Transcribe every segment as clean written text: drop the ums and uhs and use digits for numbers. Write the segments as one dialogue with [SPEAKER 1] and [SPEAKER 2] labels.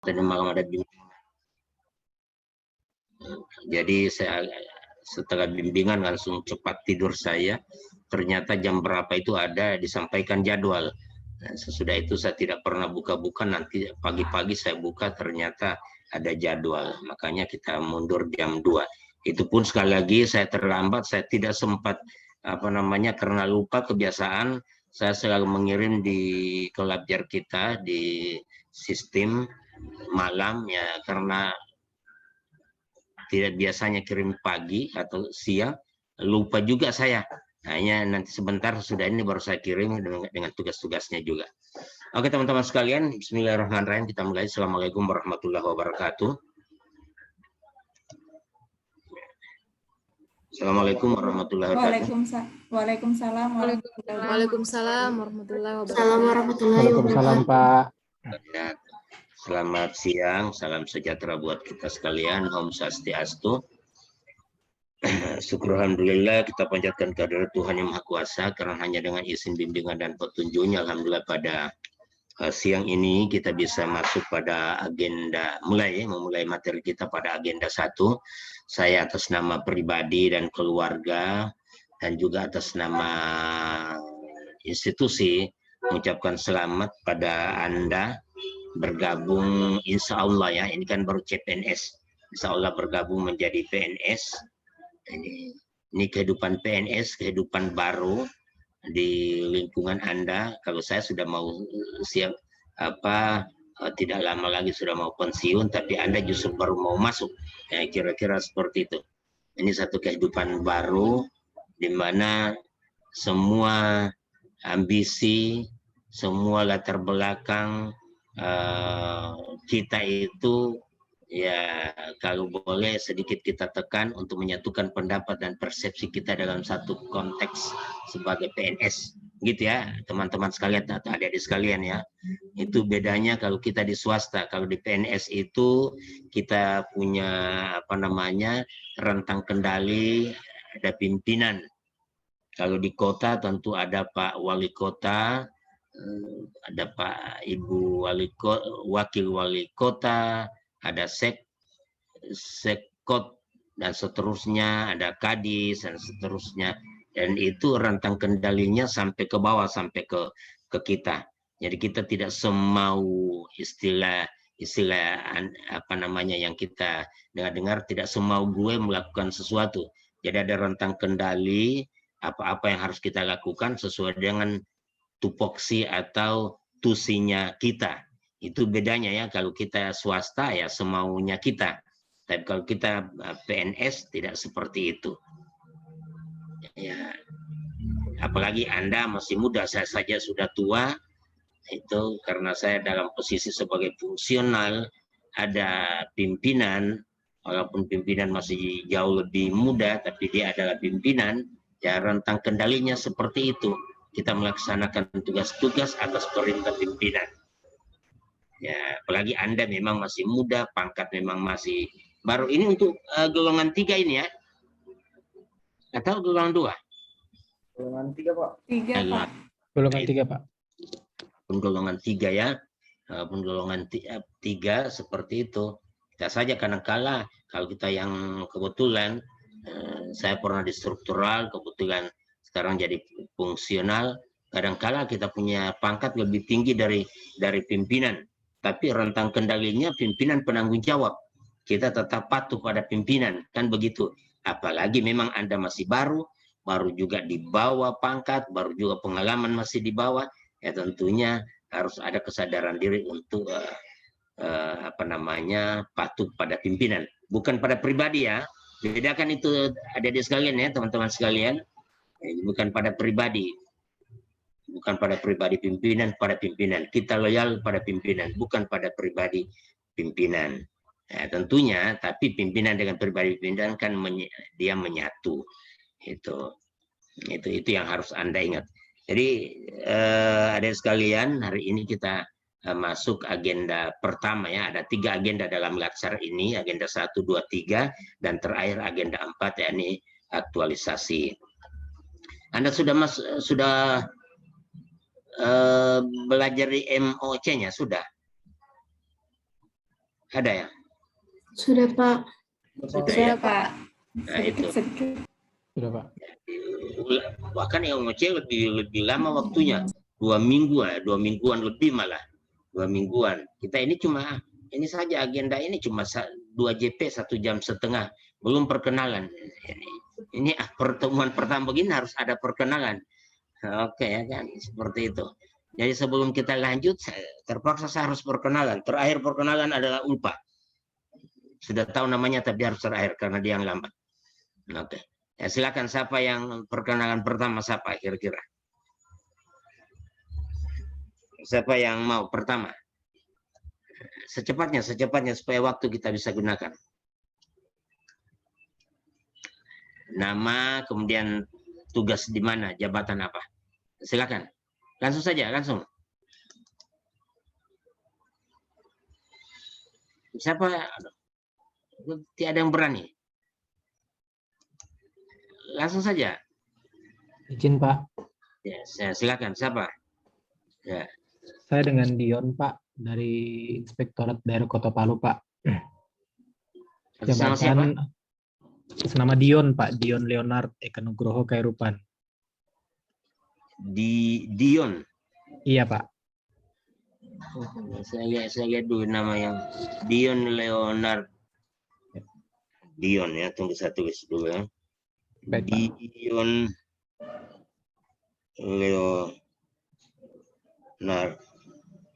[SPEAKER 1] tadi malam ada bimbingan. Jadi saya setelah bimbingan langsung cepat tidur saya. Ternyata jam berapa itu ada disampaikan jadwal. Nah, sesudah itu saya tidak pernah buka-buka, nanti pagi-pagi saya buka ternyata ada jadwal. Makanya kita mundur jam 2. Itu pun sekali lagi saya terlambat, saya tidak sempat karena lupa kebiasaan saya selalu mengirim di kelajar kita di sistem malam ya, karena tidak biasanya kirim pagi atau siang, lupa juga saya. Hanya nanti sebentar sudah ini baru saya kirim dengan tugas-tugasnya juga. Oke teman-teman sekalian, bismillahirrahmanirrahim, kita mulai. Assalamualaikum warahmatullahi wabarakatuh. Assalamualaikum warahmatullahi wabarakatuh.
[SPEAKER 2] Waalaikumsalam warahmatullahi wabarakatuh.
[SPEAKER 3] Waalaikumsalam Pak.
[SPEAKER 1] Selamat siang, salam sejahtera buat kita sekalian. Om Swastiastu. Syukur alhamdulillah kita panjatkan kehadirat Tuhan Yang Maha Kuasa karena hanya dengan izin bimbingan dan petunjuknya alhamdulillah pada siang ini kita bisa masuk pada agenda memulai materi kita pada agenda 1. Saya atas nama pribadi dan keluarga dan juga atas nama institusi mengucapkan selamat pada Anda bergabung insya Allah ya, ini kan baru CPNS, insya Allah bergabung menjadi PNS. Ini kehidupan PNS, kehidupan baru di lingkungan Anda. Kalau saya sudah mau siap tidak lama lagi sudah mau pensiun, tapi Anda justru baru mau masuk, ya, kira-kira seperti itu. Ini satu kehidupan baru di mana semua ambisi, semua latar belakang kita itu ya kalau boleh sedikit kita tekan untuk menyatukan pendapat dan persepsi kita dalam satu konteks sebagai PNS gitu ya teman-teman sekalian atau adik-adik sekalian ya. Itu bedanya kalau kita di swasta. Kalau di PNS itu kita punya rentang kendali, ada pimpinan. Kalau di kota tentu ada Pak Wali Kota, ada Pak Ibu Wakil Wali Kota, ada Sekot dan seterusnya, ada Kadis dan seterusnya, dan itu rentang kendalinya sampai ke bawah sampai ke kita. Jadi kita tidak semau istilah yang kita dengar tidak semau gue melakukan sesuatu. Jadi ada rentang kendali apa yang harus kita lakukan sesuai dengan tupoksi atau tusinya kita. Itu bedanya ya, kalau kita swasta ya semaunya kita. Tapi kalau kita PNS tidak seperti itu. Ya, apalagi Anda masih muda, saya saja sudah tua. Itu karena saya dalam posisi sebagai fungsional, ada pimpinan, walaupun pimpinan masih jauh lebih muda, tapi dia adalah pimpinan, ya rentang kendalinya seperti itu. Kita melaksanakan tugas-tugas atas perintah pimpinan. Ya, apalagi Anda memang masih muda, pangkat memang masih baru. Ini untuk golongan 3 ini ya? Atau golongan 2?
[SPEAKER 3] Golongan 3 Pak.
[SPEAKER 2] 3 Pak.
[SPEAKER 3] Golongan 3 Pak.
[SPEAKER 1] Pun golongan 3 ya. Pun golongan 3 seperti itu. Kita saja kadang-kala kalau kita yang kebetulan saya pernah di struktural, kebetulan sekarang jadi fungsional, kadang-kala kita punya pangkat lebih tinggi dari pimpinan. Tapi rentang kendalinya pimpinan penanggung jawab. Kita tetap patuh pada pimpinan, kan begitu. Apalagi memang Anda masih baru juga di bawah pangkat, baru juga pengalaman masih di bawah, ya tentunya harus ada kesadaran diri untuk patuh pada pimpinan. Bukan pada pribadi ya. Bedakan itu adik-adik sekalian ya, teman-teman sekalian. Bukan pada pribadi. Bukan pada pribadi pimpinan, pada pimpinan. Kita loyal pada pimpinan, bukan pada pribadi pimpinan. Ya, tentunya, tapi pimpinan dengan pribadi pimpinan kan dia menyatu. Itu yang harus Anda ingat. Jadi adik sekalian, hari ini kita masuk agenda pertama ya. Ada 3 agenda dalam laksar ini, agenda 1, 2, 3, dan terakhir agenda 4 yakni aktualisasi. Anda sudah belajar di MOC-nya sudah? Ada ya?
[SPEAKER 2] Sudah, Pak.
[SPEAKER 1] Sudah ya?
[SPEAKER 2] Pak.
[SPEAKER 1] Nah, itu.
[SPEAKER 3] Sudah, Pak.
[SPEAKER 1] Bahkan yang ngecek lebih lama waktunya. 2 mingguan, 2 mingguan lebih malah. 2 mingguan. Kita ini cuma, ini saja agenda ini cuma 2 JP 1 jam setengah. Belum perkenalan. Ini pertemuan pertama begini harus ada perkenalan. Oke ya kan, seperti itu. Jadi sebelum kita lanjut, terpaksa saya harus perkenalan. Terakhir perkenalan adalah Ulpa. Sudah tahu namanya tapi harus terakhir karena dia yang lambat. Oke. Ya, silakan siapa yang perkenalan pertama, siapa kira-kira? Siapa yang mau pertama? Secepatnya supaya waktu kita bisa gunakan. Nama, kemudian tugas di mana, jabatan apa. Silakan. Langsung saja, langsung. Siapa? Tidak ada yang berani. Langsung saja.
[SPEAKER 3] Izin, Pak.
[SPEAKER 1] Ya, silakan. Siapa? Ya.
[SPEAKER 3] Saya dengan Dion, Pak, dari Inspektorat Daerah Kota Palu, Pak.
[SPEAKER 1] Nama siapa?
[SPEAKER 3] Nama Dion, Pak. Dion Leonard Eka Nugroho Kairupan.
[SPEAKER 1] Dion.
[SPEAKER 3] Iya, Pak.
[SPEAKER 1] Saya lihat dulu nama yang Dion Leonard. Dion ya, tunggu saya tulis dulu ya.
[SPEAKER 3] Baik,
[SPEAKER 1] Dion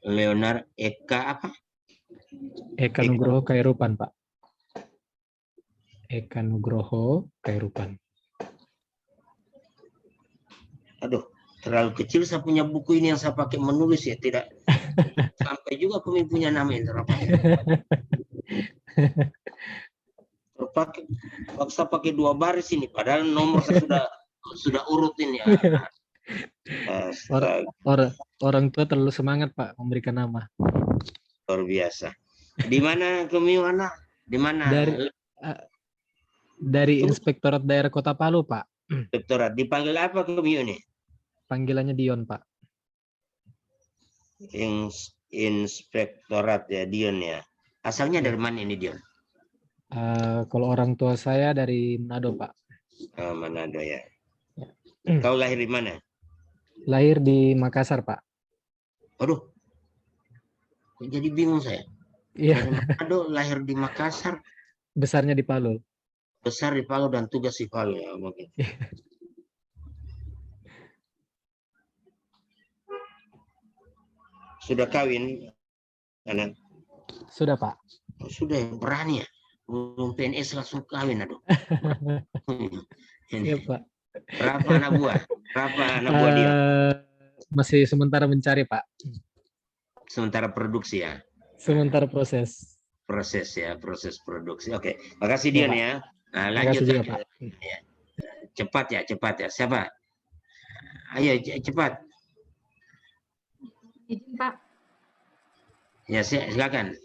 [SPEAKER 1] Leonard Eka apa?
[SPEAKER 3] Eka Nugroho Kairupan, Pak. Eka Nugroho Kairupan.
[SPEAKER 1] Aduh, terlalu kecil saya punya buku ini yang saya pakai menulis ya, tidak sampai juga kami punya nama yang terpakai. Paksa pakai 2 baris ini, padahal nomor saya sudah urutin ya.
[SPEAKER 3] Orang tua terlalu semangat, Pak, memberikan nama.
[SPEAKER 1] Luar biasa. Di mana kami mana? Di mana?
[SPEAKER 3] Dari Inspektorat Daerah Kota Palu, Pak.
[SPEAKER 1] Inspektorat. Dipanggil apa kami ini?
[SPEAKER 3] Panggilannya Dion, Pak.
[SPEAKER 1] Inspektorat ya, Dion ya. Asalnya dari mana ini Dion?
[SPEAKER 3] Kalau orang tua saya dari Manado, Pak.
[SPEAKER 1] Oh, Manado ya. Kau lahir di mana?
[SPEAKER 3] Lahir di Makassar, Pak.
[SPEAKER 1] Aduh, jadi bingung saya.
[SPEAKER 3] Iya.
[SPEAKER 1] Manado, lahir di Makassar.
[SPEAKER 3] Besarnya di Palu.
[SPEAKER 1] Besar di Palu dan tugas di Palu ya mungkin. Sudah kawin, anak?
[SPEAKER 3] Sudah, Pak.
[SPEAKER 1] Sudah, berani ya. Belum PNS langsung kawin, aduh.
[SPEAKER 3] Iya, Pak.
[SPEAKER 1] Berapa anak buah? Dia?
[SPEAKER 3] Masih sementara mencari, Pak.
[SPEAKER 1] Sementara produksi ya?
[SPEAKER 3] Sementara proses.
[SPEAKER 1] Proses produksi. Oke, makasih Dion ya. Nah, lanjut
[SPEAKER 3] juga, Pak.
[SPEAKER 1] Ya. Cepat ya. Siapa? Ayo cepat.
[SPEAKER 4] Izin, Pak.
[SPEAKER 1] Ya, silakan.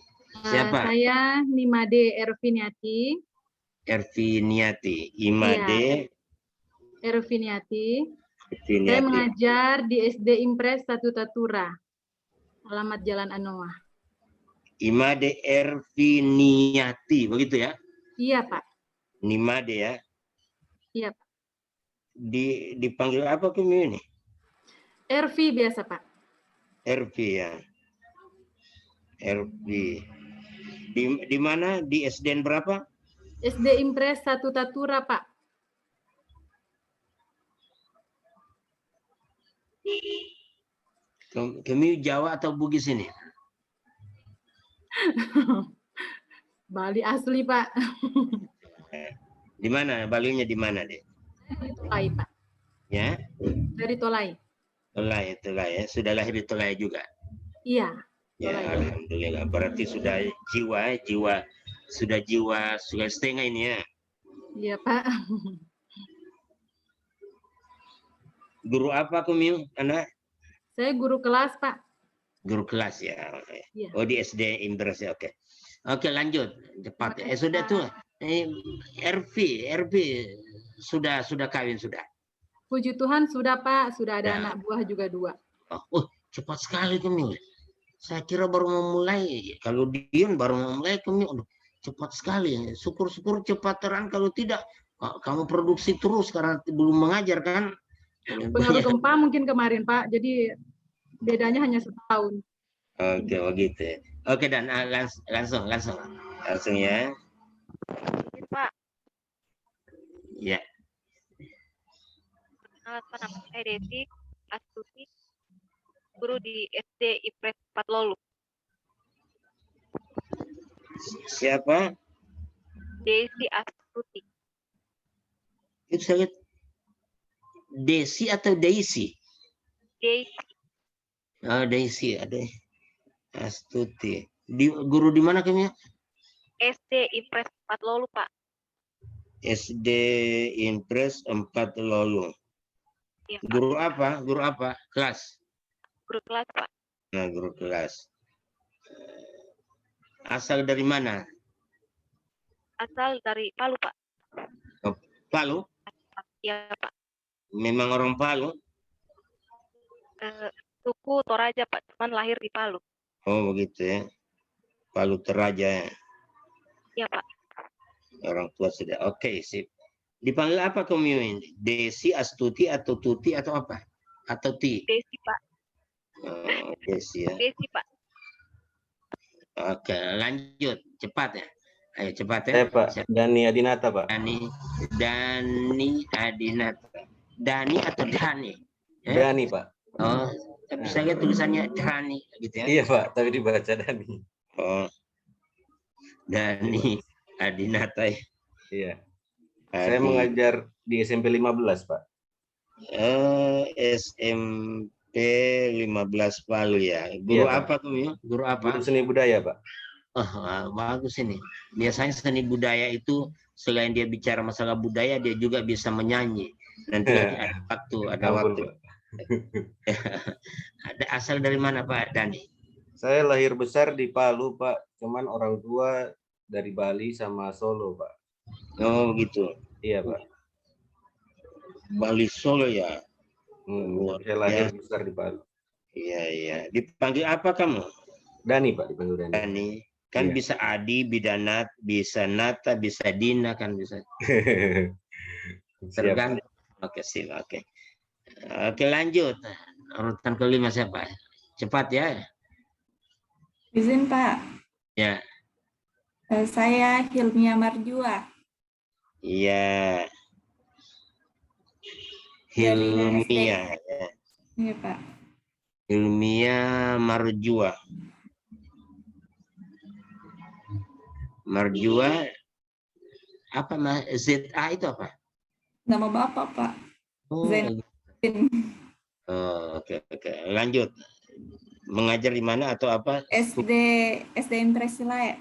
[SPEAKER 1] Siapa?
[SPEAKER 4] Saya Nimade Erviniati.
[SPEAKER 1] Imade.
[SPEAKER 4] Erviniati. Saya mengajar di SD Impres Satu Tatura. Alamat Jalan Anoa.
[SPEAKER 1] Imade Erviniati, begitu ya?
[SPEAKER 4] Iya, Pak.
[SPEAKER 1] Nimade ya?
[SPEAKER 4] Iya, Pak.
[SPEAKER 1] Dipanggil apa kamu ini?
[SPEAKER 4] Ervi biasa, Pak.
[SPEAKER 1] Ervi ya. Ervi. Di mana? Di SDN berapa?
[SPEAKER 4] SD Impres Satu Tatura, Pak.
[SPEAKER 1] Kamu Jawa atau Bugis ini?
[SPEAKER 4] Bali asli, Pak.
[SPEAKER 1] Di mana? Balinya di mana, Dek?
[SPEAKER 4] Dari Tolai, Pak.
[SPEAKER 1] Ya?
[SPEAKER 4] Dari Tolai.
[SPEAKER 1] Tolai ya. Sudah lahir di Tolai juga?
[SPEAKER 4] Iya.
[SPEAKER 1] Ya, alhamdulillah. Berarti sudah jiwa setengah ini ya.
[SPEAKER 4] Iya, Pak.
[SPEAKER 1] Guru apa kamu, anak?
[SPEAKER 4] Saya guru kelas, Pak.
[SPEAKER 1] Guru kelas ya.
[SPEAKER 4] Ya.
[SPEAKER 1] Oh, di SD Impres ya. Oke. Oke, lanjut. Cepat. Sudah tuh. RV sudah kawin sudah.
[SPEAKER 4] Puji Tuhan sudah, Pak. Sudah ada anak buah juga 2.
[SPEAKER 1] Oh, cepat sekali kamu. Saya kira baru memulai. Kalau Dion baru memulai, kami cepat sekali. Syukur-syukur cepat terang. Kalau tidak, kamu produksi terus karena belum mengajar kan.
[SPEAKER 4] Pengaruh gempa mungkin kemarin, Pak. Jadi bedanya hanya setahun.
[SPEAKER 1] Oke, begitu. Oke, dan langsung ya.
[SPEAKER 5] Pak,
[SPEAKER 1] Ya.
[SPEAKER 5] nama saya Desi Astuti, guru di SD IPRES 4 Lolu.
[SPEAKER 1] Siapa?
[SPEAKER 5] Desi Astuti.
[SPEAKER 1] Itu saya lihat Desi atau Daisy?
[SPEAKER 5] Desi.
[SPEAKER 1] Oh, Daisy, ada Astuti. Guru di mana kami?
[SPEAKER 5] SD IPRES 4 Lolu, Pak.
[SPEAKER 1] SD Impres 4 Lolu.
[SPEAKER 5] Iya, Pak.
[SPEAKER 1] Guru apa? Guru apa? Kelas.
[SPEAKER 5] Guru kelas, Pak.
[SPEAKER 1] Nah, guru kelas. Asal dari mana?
[SPEAKER 5] Asal dari Palu, Pak.
[SPEAKER 1] Palu?
[SPEAKER 5] Iya, Pak.
[SPEAKER 1] Memang orang Palu?
[SPEAKER 5] Suku Toraja, Pak. Cuman lahir di Palu.
[SPEAKER 1] Oh, begitu ya. Palu Toraja.
[SPEAKER 5] Iya, Pak.
[SPEAKER 1] Orang tua sudah. Oke, sip. Dipanggil apa kamu ini? Desi, Astuti, atau Tuti, atau apa? Atau Ti?
[SPEAKER 5] Desi, Pak.
[SPEAKER 1] Oh, Desi ya.
[SPEAKER 5] Desi, Pak.
[SPEAKER 1] Oke, lanjut. Cepat ya. Ayo, cepat ya.
[SPEAKER 6] Saya Pak, Dani Adinata Pak.
[SPEAKER 1] Dani Adinata. Dani atau Dhani? Ya?
[SPEAKER 6] Dani Pak.
[SPEAKER 1] Oh, tapi saya lihat tulisannya Dhani gitu ya.
[SPEAKER 6] Iya Pak, tapi dibaca Dani.
[SPEAKER 1] Oh, Dani Adinata ya.
[SPEAKER 6] Iya. Saya mengajar di SMP 15 Pak.
[SPEAKER 1] SMP 15 Palu ya. Guru
[SPEAKER 6] Iya,
[SPEAKER 1] apa tuh ya? Guru apa?
[SPEAKER 6] Guru seni budaya Pak.
[SPEAKER 1] Oh, bagus ini. Biasanya seni budaya itu selain dia bicara masalah budaya, dia juga bisa menyanyi. Nanti ada waktu,
[SPEAKER 6] Ampun, Pak.
[SPEAKER 1] Ada asal dari mana Pak Dani?
[SPEAKER 6] Saya lahir besar di Palu Pak, cuman orang tua dari Bali sama Solo Pak.
[SPEAKER 1] Oh gitu.
[SPEAKER 6] Iya Pak.
[SPEAKER 1] Bali Solo ya.
[SPEAKER 6] Saya lahir besar di Palu.
[SPEAKER 1] Iya iya. Dipanggil apa kamu?
[SPEAKER 6] Dani Pak, dipanggil Dani.
[SPEAKER 1] Dani. Kan
[SPEAKER 6] iya.
[SPEAKER 1] Bisa Adi, Bidanat, bisa Nata, bisa Dina kan bisa. Tergantung. Oke sip. Oke. Oke lanjut. Urutan kelima siapa? Cepat ya.
[SPEAKER 2] Izin Pak,
[SPEAKER 1] Ya.
[SPEAKER 2] saya Hilmia Marjua.
[SPEAKER 1] Iya. Hilmia.
[SPEAKER 2] Iya Pak.
[SPEAKER 1] Hilmia Marjua. Marjua apa Mas? ZA itu apa?
[SPEAKER 2] Nama Bapak Pak.
[SPEAKER 1] Oh,
[SPEAKER 2] Zainudin.
[SPEAKER 1] oh, oke. Lanjut. Mengajar di mana atau apa?
[SPEAKER 2] SD Impres Silaya.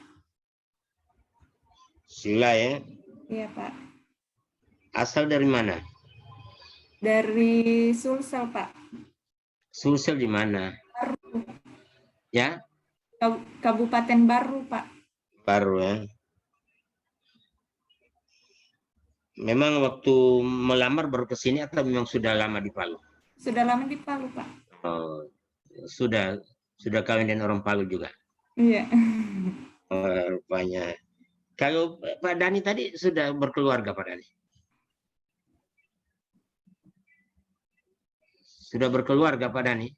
[SPEAKER 1] Sila ya.
[SPEAKER 2] Iya Pak.
[SPEAKER 1] Asal dari mana?
[SPEAKER 2] Dari Sulsel Pak.
[SPEAKER 1] Sulsel di mana?
[SPEAKER 2] Baru.
[SPEAKER 1] Ya?
[SPEAKER 2] Kabupaten Baru Pak.
[SPEAKER 1] Baru ya. Memang waktu melamar baru ke sini atau memang sudah lama di Palu?
[SPEAKER 2] Sudah lama di Palu Pak.
[SPEAKER 1] Oh, sudah kawin dengan orang Palu juga.
[SPEAKER 2] Iya.
[SPEAKER 1] Oh, rupanya. Kalau Pak Dani tadi sudah berkeluarga Pak Dani? Sudah berkeluarga Pak Dani?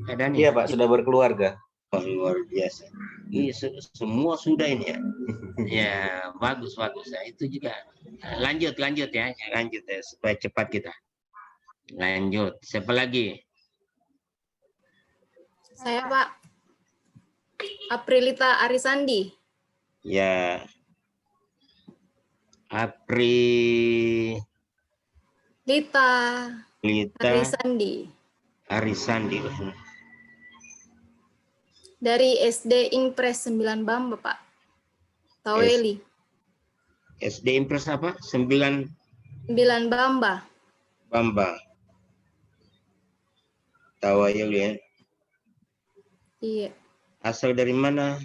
[SPEAKER 1] Pak Dani?
[SPEAKER 6] Iya Pak, sudah berkeluarga.
[SPEAKER 1] Oh, luar biasa. Ini semua sudah ini ya. Ya, bagus. Ya, itu juga. Lanjut ya. Lanjut ya, supaya cepat kita. Lanjut. Siapa lagi?
[SPEAKER 7] Saya Pak. Aprilita Arisandi.
[SPEAKER 1] Ya.
[SPEAKER 7] Lita
[SPEAKER 1] Arisandi.
[SPEAKER 7] Dari SD Impres 9 Bamba, Pak. Taweli.
[SPEAKER 1] SD Impres apa? 9
[SPEAKER 7] Bamba.
[SPEAKER 1] Tawayel ya.
[SPEAKER 7] Iya.
[SPEAKER 1] Asal dari mana?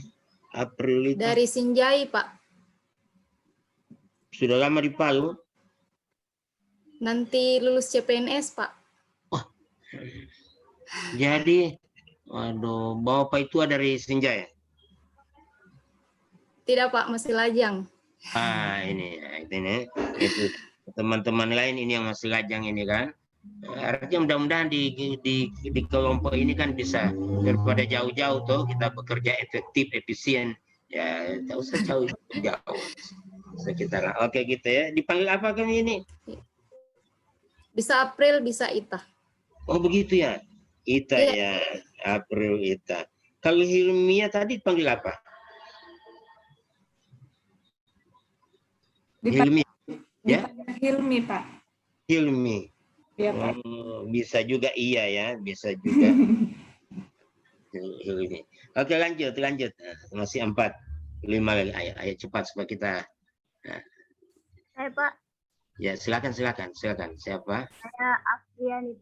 [SPEAKER 1] Aprilita.
[SPEAKER 7] Dari Sinjai, Pak.
[SPEAKER 1] Sudah lama di Palu?
[SPEAKER 7] Nanti lulus CPNS, Pak.
[SPEAKER 1] Jadi, waduh, Bapak itu dari Senja ya?
[SPEAKER 7] Tidak Pak, masih lajang.
[SPEAKER 1] Ini itu teman-teman lain ini yang masih lajang ini kan. Artinya mudah-mudahan di kelompok ini kan bisa daripada jauh-jauh tuh kita bekerja efektif, efisien. Ya, tak usah jauh sekitaran. Oke gitu ya. Dipanggil apa kan ini?
[SPEAKER 7] Bisa April, bisa Ita.
[SPEAKER 1] Oh begitu ya. Ita
[SPEAKER 7] Iya.
[SPEAKER 1] ya. April Ita. Kalau Hilmia tadi dipanggil apa? Hilmi. Ya?
[SPEAKER 2] Dipanggil Hilmi, Pak.
[SPEAKER 1] Hilmi.
[SPEAKER 2] Iya, Pak.
[SPEAKER 1] Bisa juga iya ya, bisa juga. Hilmi. Oke lanjut. Masih 4, 5 lagi. Ayo cepat supaya kita.
[SPEAKER 5] Saya Pak,
[SPEAKER 1] Ya silakan. Siapa?
[SPEAKER 5] saya Afriani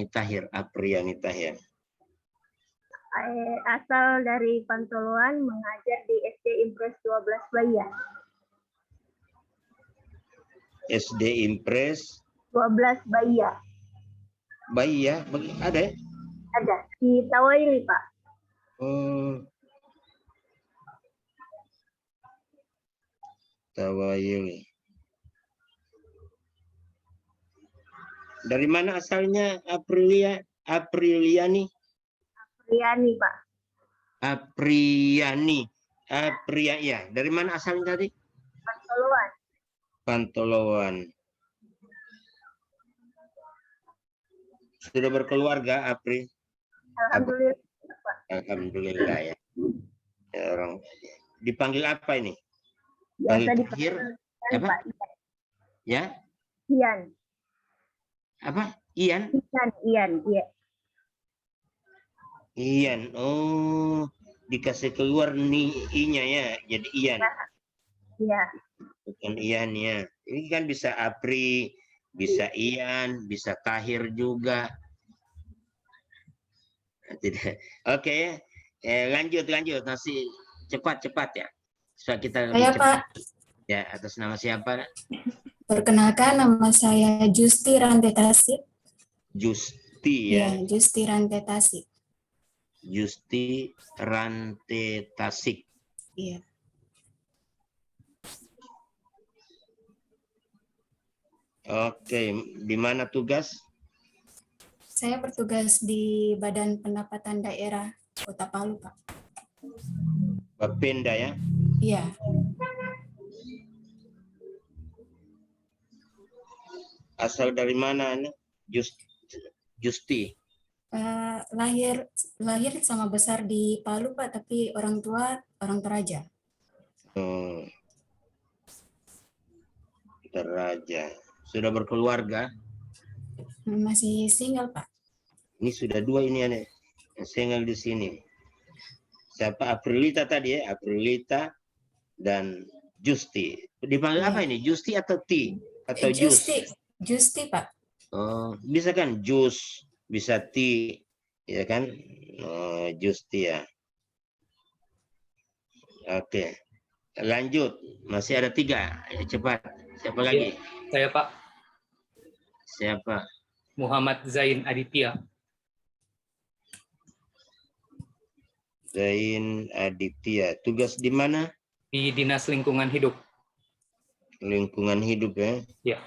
[SPEAKER 5] Tahir,
[SPEAKER 1] Apriani Tahir.
[SPEAKER 5] asal dari Pantoloan, mengajar di SD Impres 12 Baya.
[SPEAKER 1] SD Impres
[SPEAKER 5] 12 Baya.
[SPEAKER 1] Bayi ya, ada ya?
[SPEAKER 5] Ada di Tawaili, Pak.
[SPEAKER 1] Tawayuli. Dari mana asalnya Apriliani?
[SPEAKER 5] Afriani, Pak.
[SPEAKER 1] Apriani. Ya. Dari mana asalnya tadi?
[SPEAKER 5] Pantoloan.
[SPEAKER 1] Pantoloan. Sudah berkeluarga, Apri?
[SPEAKER 5] Alhamdulillah.
[SPEAKER 1] Alhamdulillah ya. Ya, orang dipanggil apa ini?
[SPEAKER 5] Biasa
[SPEAKER 1] Tahir?
[SPEAKER 5] dipanggil
[SPEAKER 1] Apa?
[SPEAKER 5] Pak.
[SPEAKER 1] Ya?
[SPEAKER 5] Ian.
[SPEAKER 1] Apa? Ian?
[SPEAKER 5] Ian, iya.
[SPEAKER 1] Ian. Oh, dikasih keluar nih I-nya ya. Jadi Ian.
[SPEAKER 5] Iya.
[SPEAKER 1] Bukan Ian ya. Ini kan bisa Apri, bisa Ian, bisa Tahir juga. Tidak. Oke. Lanjut. Masih cepat ya. Supaya kita lebih
[SPEAKER 8] Saya
[SPEAKER 1] cepat.
[SPEAKER 8] Pak,
[SPEAKER 1] Ya, atas nama siapa?
[SPEAKER 8] perkenalkan nama saya Justi Rantetasi.
[SPEAKER 1] Justi ya.
[SPEAKER 8] Ya, Justi Rantetasi.
[SPEAKER 1] Justi Rante Tasik.
[SPEAKER 8] Iya.
[SPEAKER 1] Oke, di mana tugas?
[SPEAKER 8] Saya bertugas di Badan Pendapatan Daerah Kota Palu, Pak.
[SPEAKER 1] Bapenda ya.
[SPEAKER 8] Iya.
[SPEAKER 1] Asal dari mana? Justi.
[SPEAKER 8] Lahir sama besar di Palu, Pak, tapi orang tua orang Toraja.
[SPEAKER 1] Toraja. Sudah berkeluarga?
[SPEAKER 8] Masih single, Pak.
[SPEAKER 1] Ini sudah 2 ini yang single di sini. Siapa? Aprilita tadi ya? Aprilita dan Justi. Dipanggil apa ini? Justi atau T? Atau Jus?
[SPEAKER 8] Justi, Pak.
[SPEAKER 1] Oh, bisa kan Jus, bisa T, ya kan? Oh, Justi ya. Oke. Lanjut. Masih ada 3. Ayo cepat. Siapa lagi?
[SPEAKER 9] Saya Pak,
[SPEAKER 1] Siapa?
[SPEAKER 9] Muhammad Zain Aditya.
[SPEAKER 1] Zain Aditya. Tugas di mana?
[SPEAKER 9] Di Dinas Lingkungan Hidup.
[SPEAKER 1] Lingkungan hidup ya.
[SPEAKER 9] Ya.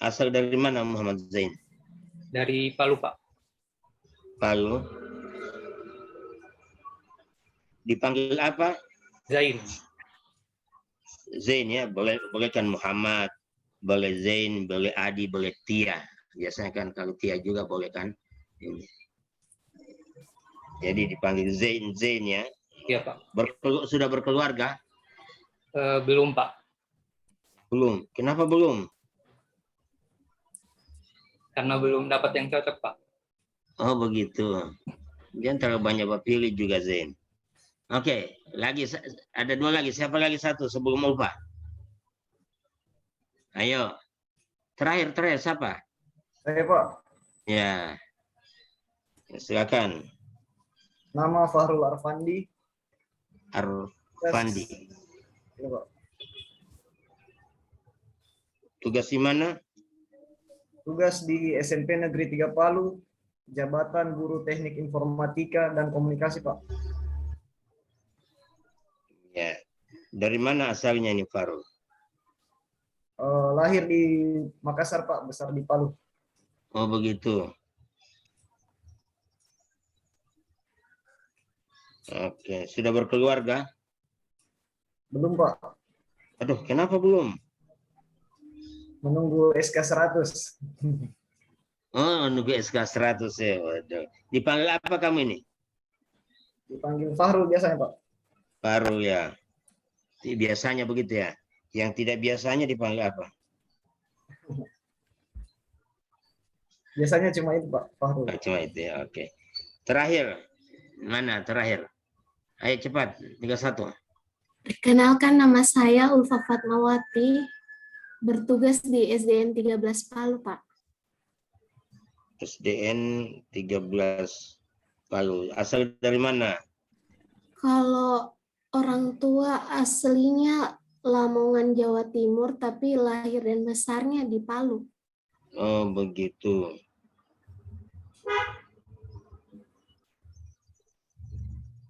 [SPEAKER 1] Asal dari mana Muhammad Zain?
[SPEAKER 9] Dari Palu, Pak.
[SPEAKER 1] Palu. Dipanggil apa?
[SPEAKER 9] Zain.
[SPEAKER 1] Zain ya. Boleh kan Muhammad, boleh Zain, boleh Adi, boleh Tia. Biasanya kan kalau Tia juga boleh kan. Ini. Jadi dipanggil Zain ya.
[SPEAKER 9] Iya, Pak.
[SPEAKER 1] Sudah berkeluarga?
[SPEAKER 9] Belum, Pak.
[SPEAKER 1] Belum. Kenapa belum?
[SPEAKER 9] Karena belum dapat yang cocok, Pak.
[SPEAKER 1] Oh begitu. Jangan terlalu banyak pilih juga Zain. Oke, lagi ada 2 lagi. Siapa lagi satu sebelum lupa? Ayo. Terakhir siapa?
[SPEAKER 10] Saya Pak,
[SPEAKER 1] Ya. Silakan.
[SPEAKER 10] nama Fahrul Arfandi.
[SPEAKER 1] Arfandi.
[SPEAKER 10] Ya, Pak.
[SPEAKER 1] Tugas di mana?
[SPEAKER 10] Tugas di SMP Negeri 3 Palu, jabatan Guru Teknik Informatika dan Komunikasi, Pak.
[SPEAKER 1] Ya. Dari mana asalnya ini Farul?
[SPEAKER 10] Lahir di Makassar, Pak, besar di Palu.
[SPEAKER 1] Oh begitu. Oke, sudah berkeluarga?
[SPEAKER 10] Belum, Pak.
[SPEAKER 1] Aduh, kenapa belum?
[SPEAKER 10] Menunggu SK 100.
[SPEAKER 1] Oh, nunggu SK 100 ya. Waduh. Dipanggil apa kamu ini?
[SPEAKER 10] Dipanggil Fahrul biasanya, Pak.
[SPEAKER 1] Farul ya. Biasanya begitu ya. Yang tidak biasanya dipanggil apa?
[SPEAKER 10] Biasanya cuma itu, Pak, Fahrul.
[SPEAKER 1] Oh, cuma itu ya. Oke. Terakhir. Mana terakhir? Ayo cepat. 31.
[SPEAKER 7] Perkenalkan, nama saya Ulfa Fatmawati, bertugas di SDN 13 Palu, Pak.
[SPEAKER 1] SDN 13 Palu. Asal dari mana?
[SPEAKER 7] Kalau orang tua aslinya Lamongan, Jawa Timur, tapi lahir dan besarnya di Palu.
[SPEAKER 1] Oh, begitu.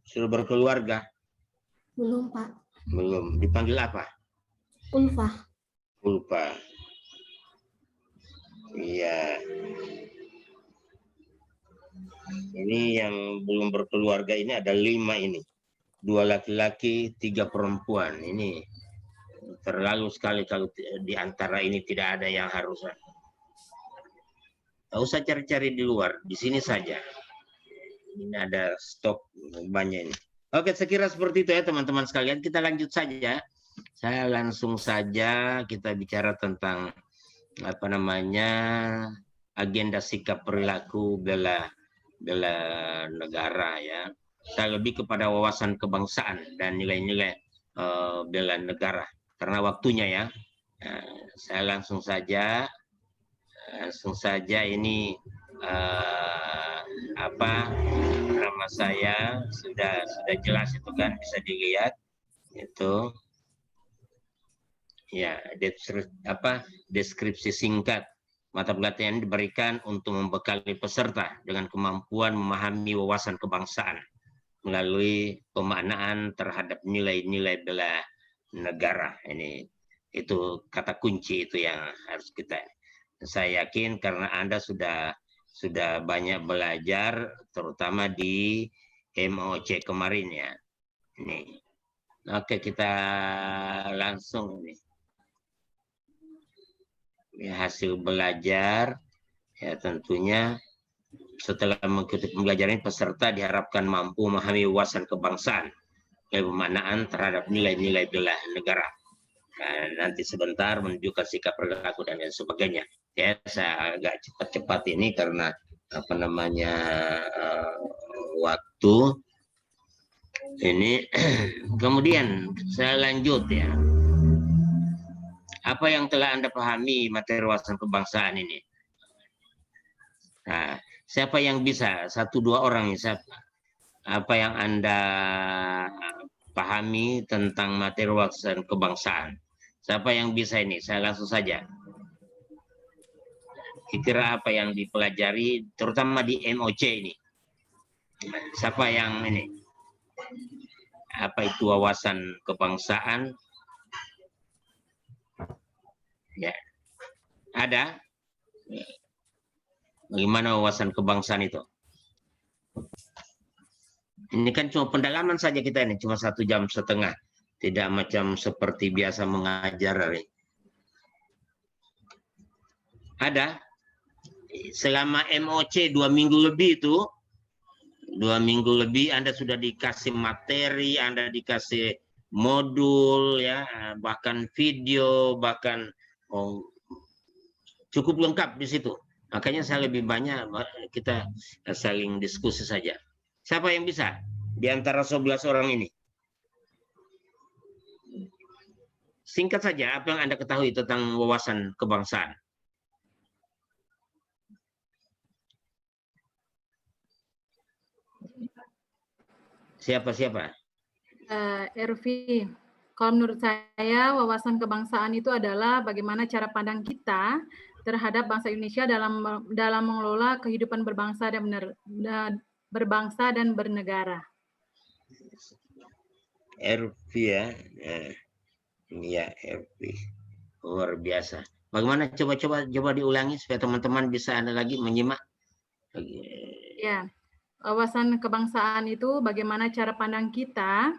[SPEAKER 1] Sudah berkeluarga?
[SPEAKER 7] Belum, Pak.
[SPEAKER 1] Belum. Dipanggil apa?
[SPEAKER 7] Ulfa.
[SPEAKER 1] Ulfa. Iya. Ini yang belum berkeluarga ini ada 5 ini. 2 laki-laki, 3 perempuan. Ini terlalu sekali kalau di antara ini tidak ada yang harus. Tidak usah cari-cari di luar, di sini saja. Ini ada stok banyak ini. Oke, saya kira seperti itu ya teman-teman sekalian. Kita lanjut saja. Saya langsung saja kita bicara tentang apa namanya agenda sikap perilaku bela negara ya. Saya lebih kepada wawasan kebangsaan dan nilai-nilai bela negara karena waktunya ya. Saya langsung saja ini apa nama saya sudah jelas itu kan, bisa dilihat itu ya. Deskripsi singkat mata pelajaran diberikan untuk membekali peserta dengan kemampuan memahami wawasan kebangsaan melalui pemaknaan terhadap nilai-nilai bela negara. Ini itu kata kunci itu yang harus kita. Saya yakin karena Anda sudah banyak belajar, terutama di MOC kemarin ya. Ini. Oke, kita langsung nih. Ya, hasil belajar ya tentunya setelah mengikuti pembelajaran peserta diharapkan mampu memahami wawasan kebangsaan, pemaknaan terhadap nilai-nilai bela negara. Nanti sebentar menunjukkan sikap perilaku dan lain sebagainya. Ya, saya agak cepat-cepat ini karena apa namanya waktu ini. Kemudian saya lanjut ya. Apa yang telah Anda pahami materi wawasan kebangsaan ini? Nah, siapa yang bisa? 1-2 orang ini siapa? Apa yang Anda pahami tentang materi wawasan kebangsaan? Siapa yang bisa ini? Saya langsung saja. Kira apa yang dipelajari, terutama di MOC ini? Siapa yang ini? Apa itu wawasan kebangsaan? Ya, ada. Bagaimana wawasan kebangsaan itu? Ini kan cuma pendalaman saja kita ini, cuma 1,5 jam. Tidak macam seperti biasa mengajar. Ada. Selama MOC 2 minggu lebih itu, 2 minggu lebih Anda sudah dikasih materi, Anda dikasih modul, ya, bahkan video, bahkan cukup lengkap di situ. Makanya saya lebih banyak kita saling diskusi saja. Siapa yang bisa di antara 11 orang ini? Singkat saja, apa yang Anda ketahui tentang wawasan kebangsaan? Siapa?
[SPEAKER 4] Ervi. Kalau menurut saya, wawasan kebangsaan itu adalah bagaimana cara pandang kita terhadap bangsa Indonesia dalam mengelola kehidupan berbangsa dan bernegara.
[SPEAKER 1] RP ya. Ya, RP. Luar biasa. Bagaimana coba diulangi supaya teman-teman bisa ada lagi menyimak.
[SPEAKER 4] Ya. Wawasan kebangsaan itu bagaimana cara pandang kita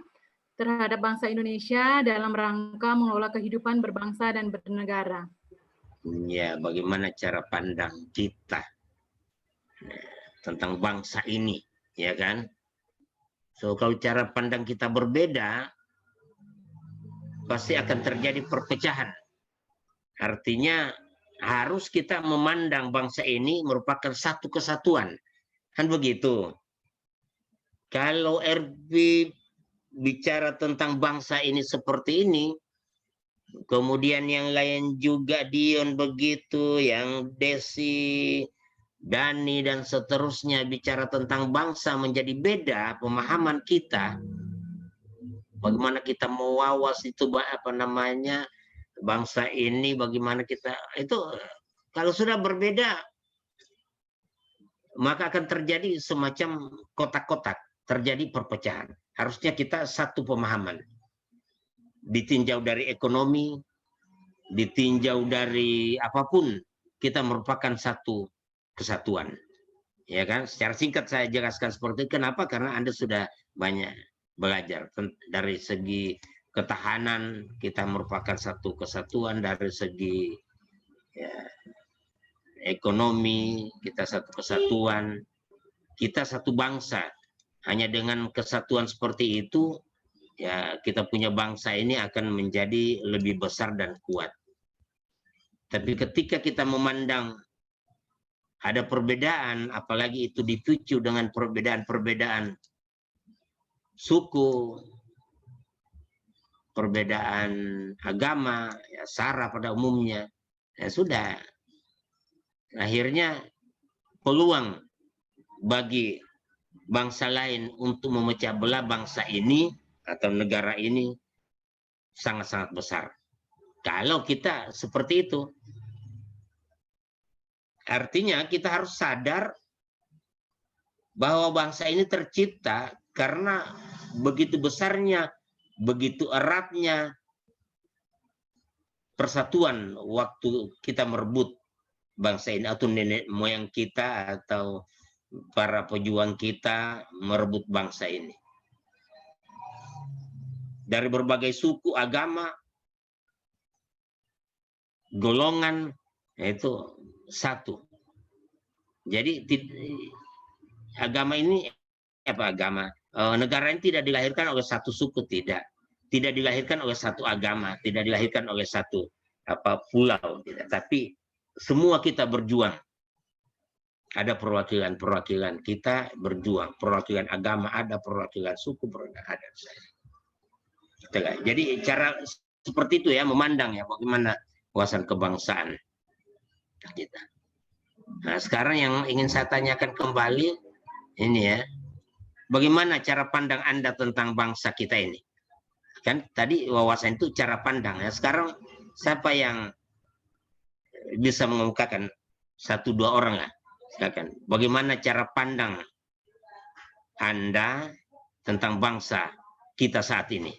[SPEAKER 4] terhadap bangsa Indonesia dalam rangka mengelola kehidupan berbangsa dan bernegara.
[SPEAKER 1] Ya, bagaimana cara pandang kita tentang bangsa ini, ya kan? So, kalau cara pandang kita berbeda, pasti akan terjadi perpecahan. Artinya, harus kita memandang bangsa ini merupakan satu kesatuan. Kan begitu. Kalau RP bicara tentang bangsa ini seperti ini, kemudian yang lain juga Dion begitu, yang Desi, Dani dan seterusnya bicara tentang bangsa menjadi beda pemahaman kita. Bagaimana kita mewawas itu bangsa ini, bagaimana kita itu kalau sudah berbeda maka akan terjadi semacam kotak-kotak, terjadi perpecahan. Harusnya kita satu pemahaman. Ditinjau dari ekonomi, ditinjau dari apapun, kita merupakan satu kesatuan. Ya kan? Secara singkat saya jelaskan seperti itu. Kenapa? Karena Anda sudah banyak belajar dari segi ketahanan, kita merupakan satu kesatuan, dari segi ya, ekonomi, kita satu kesatuan, kita satu bangsa. Hanya dengan kesatuan seperti itu, ya kita punya bangsa ini akan menjadi lebih besar dan kuat. Tapi ketika kita memandang ada perbedaan, apalagi itu dipicu dengan perbedaan-perbedaan suku, perbedaan agama, ya, sara pada umumnya, ya sudah. Akhirnya peluang bagi bangsa lain untuk memecah belah bangsa ini atau negara ini sangat-sangat besar. Kalau kita seperti itu, artinya kita harus sadar bahwa bangsa ini tercipta karena begitu besarnya, begitu eratnya persatuan waktu kita merebut bangsa ini, atau nenek moyang kita atau para pejuang kita merebut bangsa ini. Dari berbagai suku, agama, golongan, itu satu. Jadi agama ini negara ini tidak dilahirkan oleh satu suku, tidak dilahirkan oleh satu agama, tidak dilahirkan oleh satu pulau, tidak. Tapi semua kita berjuang. Ada perwakilan kita berjuang, perwakilan agama ada, perwakilan suku ada. Jadi cara seperti itu ya memandang ya bagaimana wawasan kebangsaan kita. Nah, sekarang yang ingin saya tanyakan kembali ini ya, bagaimana cara pandang Anda tentang bangsa kita ini? Kan tadi wawasan itu cara pandang ya. Sekarang siapa yang bisa mengemukakan 1-2 orang lah? Silakan. Bagaimana cara pandang Anda tentang bangsa kita saat ini?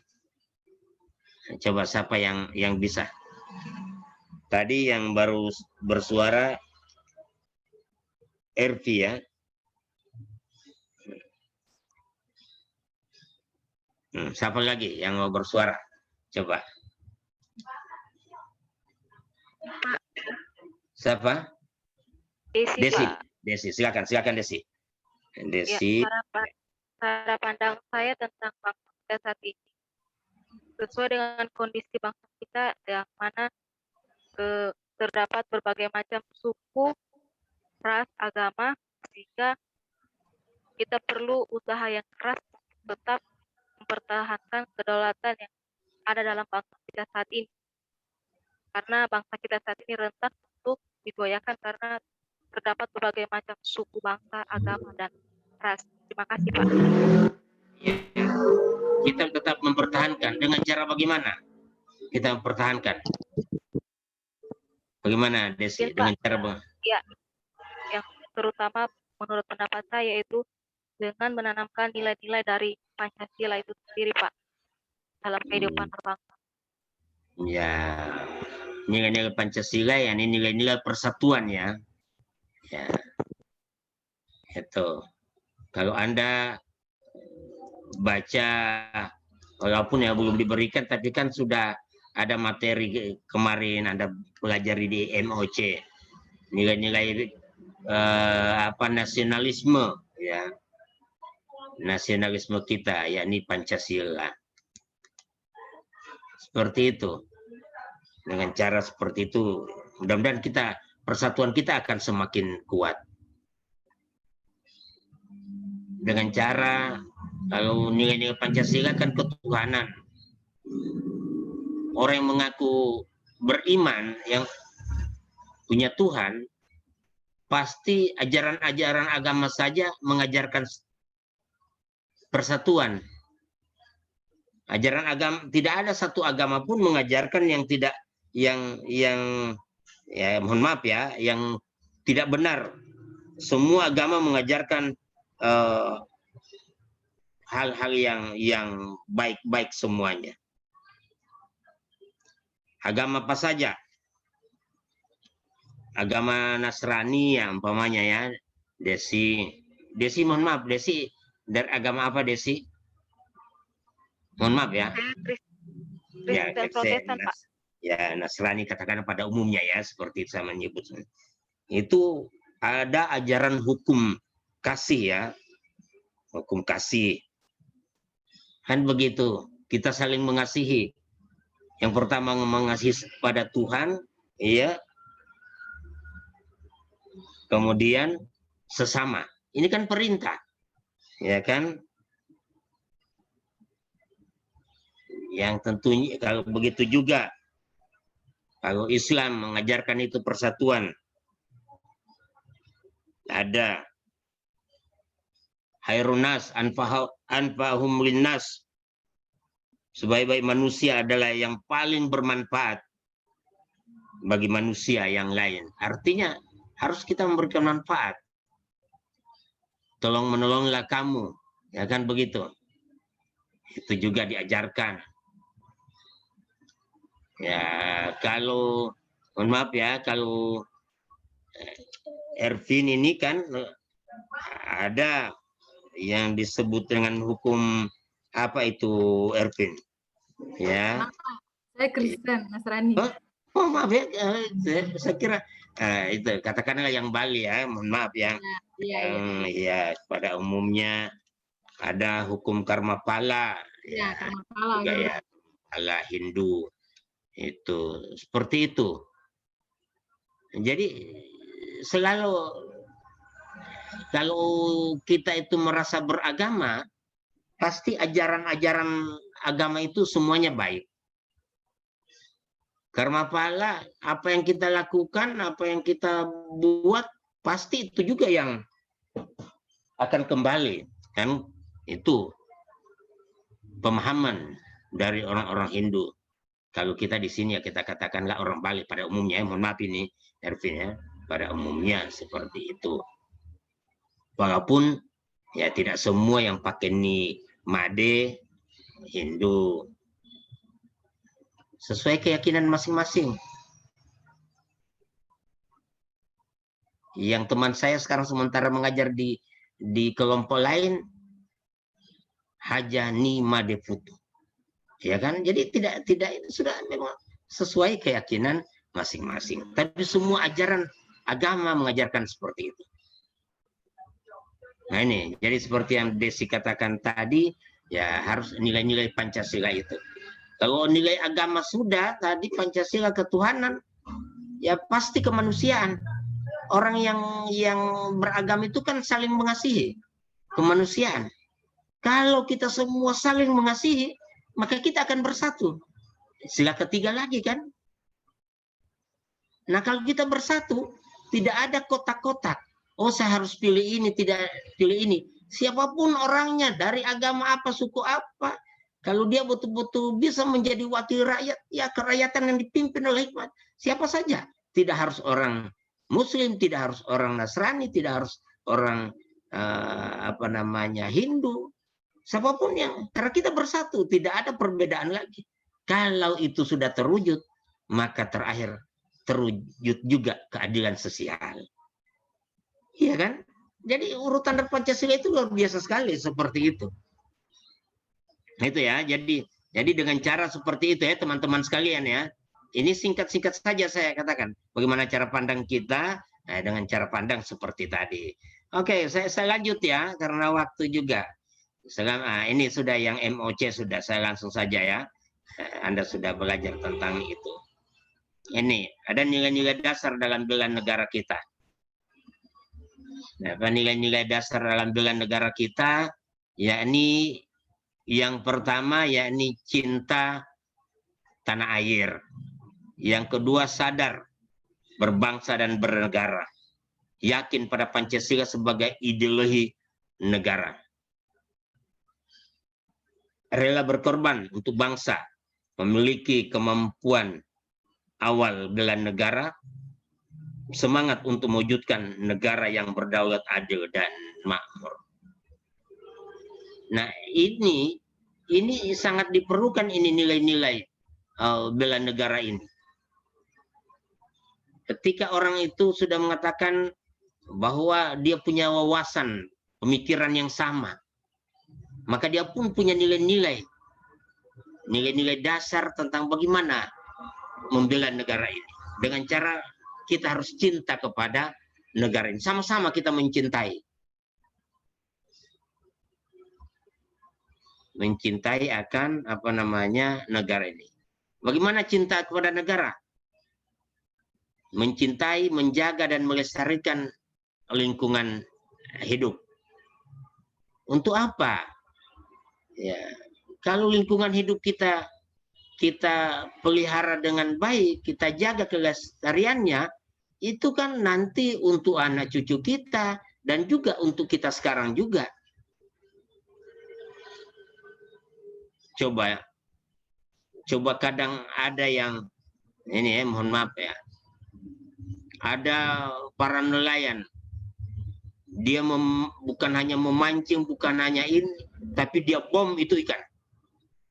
[SPEAKER 1] Coba siapa yang bisa? Tadi yang baru bersuara RV ya. Siapa lagi yang mau bersuara? Coba. Siapa? Desi, silakan Desi. Desi.
[SPEAKER 5] Ya, cara pandang saya tentang bangsa kita saat ini sesuai dengan kondisi bangsa kita yang mana terdapat berbagai macam suku, ras, agama, sehingga kita perlu usaha yang keras tetap mempertahankan kedaulatan yang ada dalam bangsa kita saat ini. Karena bangsa kita saat ini rentan untuk digoyahkan karena terdapat berbagai macam suku, bangsa, agama, dan ras. Terima kasih, Pak.
[SPEAKER 1] kita tetap mempertahankan. Dengan cara bagaimana kita mempertahankan? Bagaimana, Desi? Dengan cara
[SPEAKER 5] ya, yang terutama menurut pendapat saya itu dengan menanamkan nilai-nilai dari Pancasila itu sendiri, Pak, dalam kehidupan berbangsa.
[SPEAKER 1] Ya, nilai-nilai Pancasila ya, ini nilai-nilai persatuan ya. Ya, itu. Kalau Anda baca, walaupun ya belum diberikan, tapi kan sudah ada materi kemarin Anda pelajari di MOC, nilai-nilai nasionalisme ya, nasionalisme kita yakni Pancasila. Seperti itu. Dengan cara seperti itu, mudah-mudahan persatuan kita akan semakin kuat. Dengan cara, kalau nilai-nilai Pancasila kan ketuhanan. Orang yang mengaku beriman, yang punya Tuhan, pasti ajaran-ajaran agama saja mengajarkan persatuan. Ajaran agama, tidak ada satu agama pun mengajarkan yang tidak, yang ya mohon maaf ya, yang tidak benar. Semua agama mengajarkan hal-hal yang baik-baik semuanya. Agama apa saja? Agama Nasrani ya umpamanya ya, Desi mohon maaf, Desi dari agama apa, Desi? Mohon maaf ya. Ya,
[SPEAKER 5] Protestan, Pak.
[SPEAKER 1] Ya, Nasrani katakan pada umumnya ya, seperti saya menyebut. Itu ada ajaran hukum kasih ya. Hukum kasih. Kan begitu, kita saling mengasihi. Yang pertama mengasihi pada Tuhan, ya. Kemudian sesama. Ini kan perintah. Ya kan? Yang tentunya kalau begitu juga, kalau Islam mengajarkan itu persatuan, ada khairunas anfa'uhum linnas, sebaik-baik manusia adalah yang paling bermanfaat bagi manusia yang lain. Artinya harus kita memberikan manfaat. Tolong menolonglah kamu, ya kan begitu. Itu juga diajarkan. Ya, kalau mohon maaf ya, kalau Ervin ini kan ada yang disebut dengan hukum apa itu, Ervin? Ya.
[SPEAKER 4] Saya Kristen, Nasrani.
[SPEAKER 1] Oh maaf ya, saya kira itu katakanlah yang Bali ya, mohon maaf ya. Ya, pada umumnya ada hukum karma pala.
[SPEAKER 4] Ya, karma pala.
[SPEAKER 1] Juga ya, ala Hindu. Itu seperti itu. Jadi selalu kalau kita itu merasa beragama, pasti ajaran-ajaran agama itu semuanya baik. Karma pala, apa yang kita lakukan, apa yang kita buat, pasti itu juga yang akan kembali. Kan itu pemahaman dari orang-orang Hindu. Kalau kita di sini ya kita katakanlah orang Bali pada umumnya, mohon maaf ini Ervin ya, pada umumnya seperti itu. Walaupun ya tidak semua yang pakai ni made Hindu, sesuai keyakinan masing-masing. Yang teman saya sekarang sementara mengajar di kelompok lain, Haja ni made putu. Ya kan, jadi tidak sudah memang sesuai keyakinan masing-masing. Tapi semua ajaran agama mengajarkan seperti itu. Nah ini, jadi seperti yang Desi katakan tadi, ya harus nilai-nilai Pancasila itu. Kalau nilai agama sudah tadi Pancasila ketuhanan, ya pasti kemanusiaan. Orang yang beragama itu kan saling mengasihi, kemanusiaan. Kalau kita semua saling mengasihi, maka kita akan bersatu. Sila ketiga lagi kan. Nah kalau kita bersatu, tidak ada kotak-kotak. Oh saya harus pilih ini, tidak pilih ini. Siapapun orangnya, dari agama apa, suku apa. Kalau dia betul-betul bisa menjadi wakil rakyat, ya kerakyatan yang dipimpin oleh hikmat. Siapa saja. Tidak harus orang Muslim, tidak harus orang Nasrani, tidak harus orang Hindu. Siapapun yang, karena kita bersatu, tidak ada perbedaan lagi. Kalau itu sudah terwujud, maka terakhir terwujud juga keadilan sosial. Iya kan? Jadi urutan dari Pancasila itu luar biasa sekali seperti itu. Itu ya. Jadi dengan cara seperti itu ya teman-teman sekalian ya. Ini singkat-singkat saja saya katakan. Bagaimana cara pandang kita dengan cara pandang seperti tadi. Oke, saya lanjut ya karena waktu juga. Ini sudah yang MOC sudah, saya langsung saja ya. Anda sudah belajar tentang itu. Ini ada nilai-nilai dasar dalam bela negara kita. Nah, nilai-nilai dasar dalam bela negara kita, yakni yang pertama yakni cinta tanah air. Yang kedua sadar berbangsa dan bernegara. Yakin pada Pancasila sebagai ideologi negara. Rela berkorban untuk bangsa, memiliki kemampuan awal bela negara, semangat untuk mewujudkan negara yang berdaulat, adil, dan makmur. Nah, ini sangat diperlukan ini nilai-nilai bela negara ini. Ketika orang itu sudah mengatakan bahwa dia punya wawasan, pemikiran yang sama, maka dia pun punya nilai-nilai dasar tentang bagaimana membela negara ini. Dengan cara kita harus cinta kepada negara ini. Sama-sama kita mencintai. Mencintai akan negara ini. Bagaimana cinta kepada negara? Mencintai, menjaga, dan melestarikan lingkungan hidup. Untuk apa? Ya, kalau lingkungan hidup kita pelihara dengan baik, kita jaga kelestariannya, itu kan nanti untuk anak cucu kita dan juga untuk kita sekarang juga. Coba kadang ada yang ini mohon maaf ya. Ada para nelayan, dia bukan hanya memancing, bukan hanya ini, tapi dia bom itu ikan.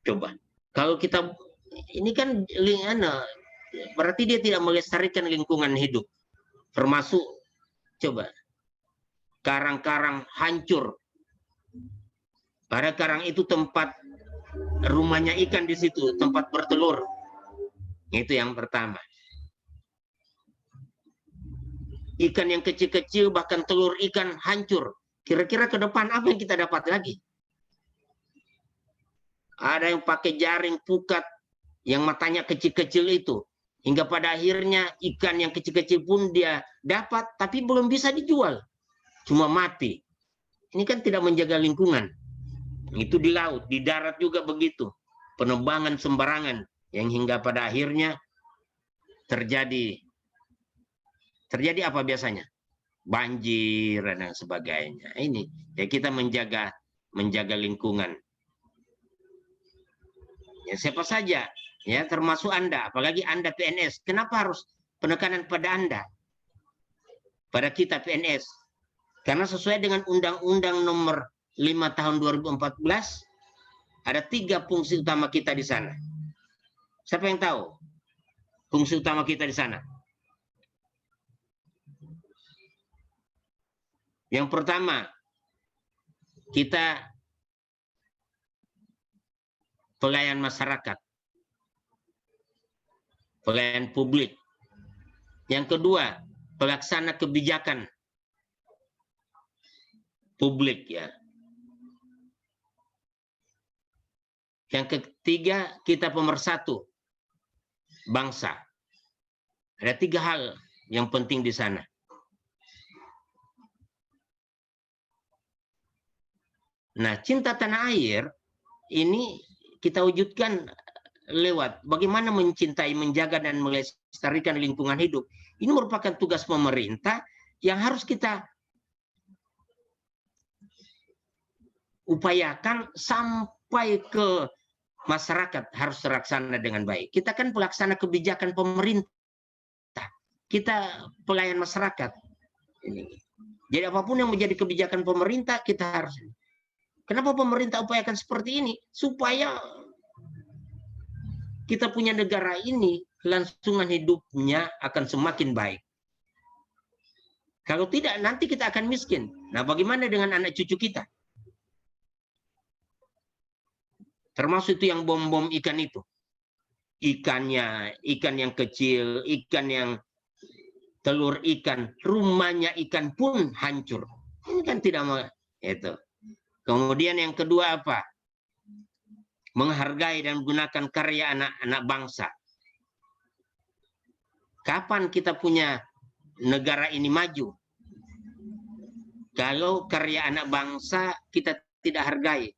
[SPEAKER 1] Coba, kalau kita ini kan berarti dia tidak melestarikan lingkungan hidup, termasuk coba karang-karang hancur. Pada karang itu tempat rumahnya ikan di situ, tempat bertelur. Itu yang pertama. Ikan yang kecil-kecil, bahkan telur ikan hancur. Kira-kira ke depan apa yang kita dapat lagi? Ada yang pakai jaring pukat yang matanya kecil-kecil itu. Hingga pada akhirnya ikan yang kecil-kecil pun dia dapat, tapi belum bisa dijual. Cuma mati. Ini kan tidak menjaga lingkungan. Itu di laut, di darat juga begitu. Penebangan sembarangan yang hingga pada akhirnya terjadi apa biasanya? Banjir dan sebagainya. Ini ya kita menjaga lingkungan. Ya, siapa saja ya termasuk Anda, apalagi Anda PNS. Kenapa harus penekanan pada Anda? Pada kita PNS. Karena sesuai dengan Undang-Undang Nomor 5 Tahun 2014 ada 3 fungsi utama kita di sana. Siapa yang tahu fungsi utama kita di sana? Yang pertama, kita pelayan masyarakat, pelayan publik. Yang kedua, pelaksana kebijakan publik ya. Yang ketiga, kita pemersatu bangsa. Ada 3 hal yang penting di sana. Nah, cinta tanah air ini kita wujudkan lewat bagaimana mencintai, menjaga, dan melestarikan lingkungan hidup. Ini merupakan tugas pemerintah yang harus kita upayakan sampai ke masyarakat harus terlaksana dengan baik. Kita kan pelaksana kebijakan pemerintah. Kita pelayan masyarakat. Jadi apapun yang menjadi kebijakan pemerintah, kita harus. Kenapa pemerintah upayakan seperti ini? Supaya kita punya negara ini, kelangsungan hidupnya akan semakin baik. Kalau tidak, nanti kita akan miskin. Nah, bagaimana dengan anak cucu kita? Termasuk itu yang bom-bom ikan itu. Ikannya, ikan yang kecil, ikan yang telur ikan, rumahnya ikan pun hancur. Ini kan tidak mau itu. Kemudian yang kedua apa? Menghargai dan menggunakan karya anak-anak bangsa. Kapan kita punya negara ini maju? Kalau karya anak bangsa kita tidak hargai,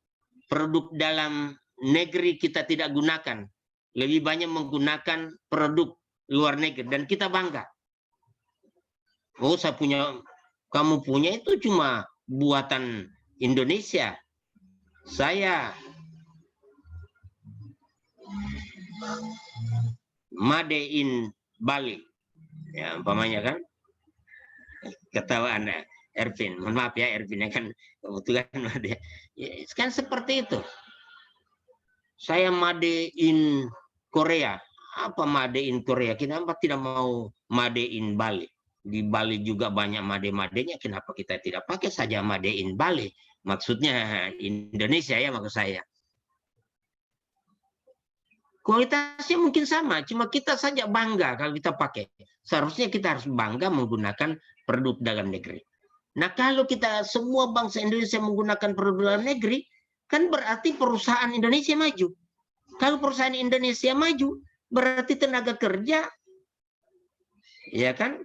[SPEAKER 1] produk dalam negeri kita tidak gunakan, lebih banyak menggunakan produk luar negeri dan kita bangga. Oh, saya punya, kamu punya itu cuma buatan Indonesia. Saya made in Bali. Ya, umpamanya kan. Ketawa Anda, Ervin. Mohon maaf ya, Ervin kan kebetulan made. Ya, kan seperti itu. Saya made in Korea. Apa made in Korea? Kenapa tidak mau made in Bali? Di Bali juga banyak made-madenya, kenapa kita tidak pakai saja made in Bali? Maksudnya Indonesia ya, maksud saya. Kualitasnya mungkin sama, cuma kita saja bangga kalau kita pakai. Seharusnya kita harus bangga menggunakan produk dalam negeri. Nah, kalau kita semua bangsa Indonesia menggunakan produk dalam negeri, kan berarti perusahaan Indonesia maju. Kalau perusahaan Indonesia maju, berarti tenaga kerja, ya kan,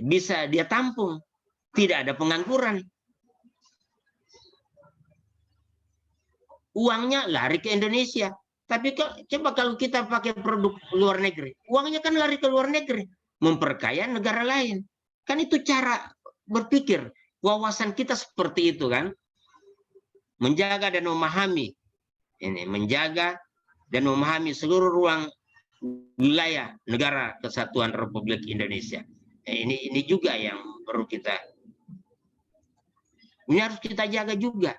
[SPEAKER 1] bisa dia tampung, tidak ada pengangguran. Uangnya lari ke Indonesia. Tapi coba kalau kita pakai produk luar negeri, uangnya kan lari ke luar negeri, memperkaya negara lain. Kan itu cara berpikir, wawasan kita seperti itu kan. Menjaga dan memahami, ini menjaga dan memahami seluruh ruang wilayah negara Kesatuan Republik Indonesia. Ini juga yang perlu kita, ini harus kita jaga juga.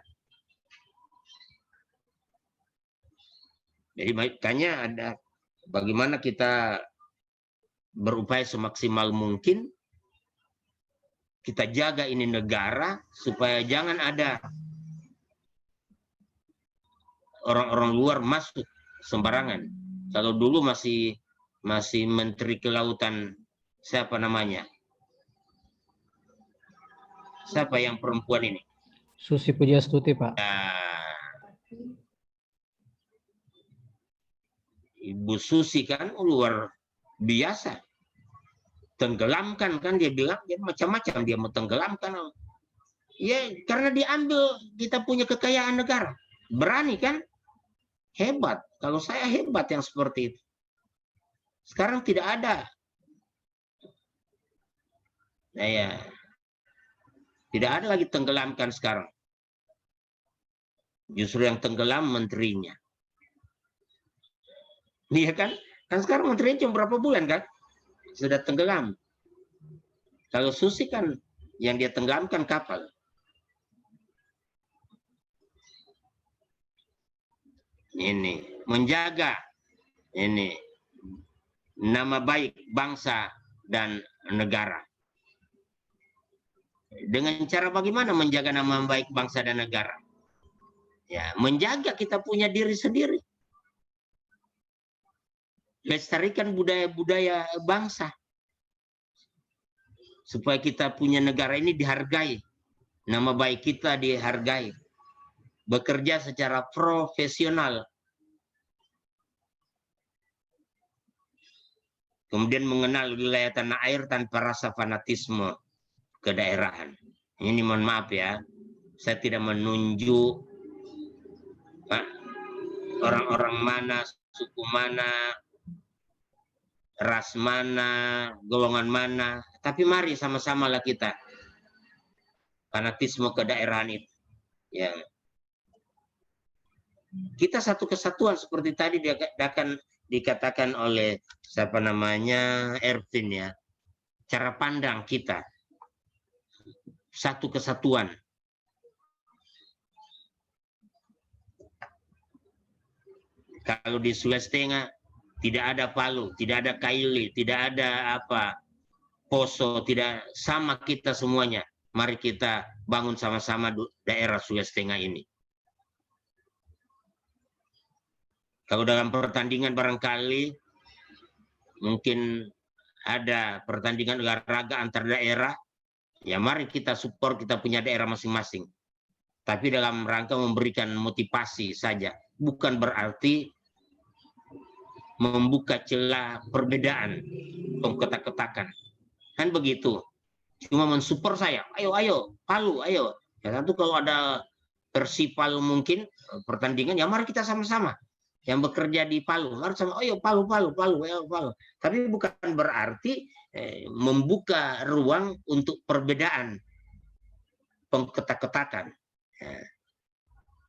[SPEAKER 1] Jadi makanya ada bagaimana kita berupaya semaksimal mungkin kita jaga ini negara supaya jangan ada orang-orang luar masuk sembarangan. Kalau dulu masih Menteri Kelautan, siapa namanya? Siapa yang perempuan ini?
[SPEAKER 3] Susi Pujiastuti, Pak.
[SPEAKER 1] Ibu Susi kan luar biasa. Tenggelamkan kan dia bilang, dia macam-macam dia mau tenggelamkan. Ya karena diambil kita punya kekayaan negara. Berani kan? Hebat. Kalau saya hebat yang seperti itu. Sekarang tidak ada. Nah, ya. Tidak ada lagi tenggelamkan sekarang. Justru yang tenggelam menterinya. Iya kan? Kan sekarang menterinya cuma berapa bulan kan? Sudah tenggelam. Kalau Susi kan yang dia tenggelamkan kapal. Ini menjaga ini nama baik bangsa dan negara. Dengan cara bagaimana menjaga nama baik bangsa dan negara? Ya, menjaga kita punya diri sendiri. Lestarikan budaya-budaya bangsa. Supaya kita punya negara ini dihargai. Nama baik kita dihargai. Bekerja secara profesional. Kemudian mengenal wilayah tanah air tanpa rasa fanatisme kedaerahan. Ini mohon maaf ya. Saya tidak menunjuk orang-orang mana, suku mana, ras mana, golongan mana, tapi mari sama-sama lah kita fanatisme kedaerahan itu, ya. Kita satu kesatuan seperti tadi akan dikatakan oleh siapa namanya Ervin ya. Cara pandang kita satu kesatuan. Kalau di Sulawesi Tengah tidak ada Palu, tidak ada Kaili, tidak ada apa Poso, tidak, sama kita semuanya. Mari kita bangun sama-sama daerah Sulawesi Tengah ini. Kalau dalam pertandingan barangkali mungkin ada pertandingan olahraga antar daerah, ya mari kita support kita punya daerah masing-masing. Tapi dalam rangka memberikan motivasi saja, bukan berarti membuka celah perbedaan, pengkotak-kotakan. Kan begitu. Cuma mensupport saya, ayo Palu, ayo. Ya tentu kalau ada Persipal mungkin pertandingan, ya mari kita sama-sama. Yang bekerja di Palu, harus sama, ayo Palu. Tapi bukan berarti membuka ruang untuk perbedaan, pengkotak-kotakan.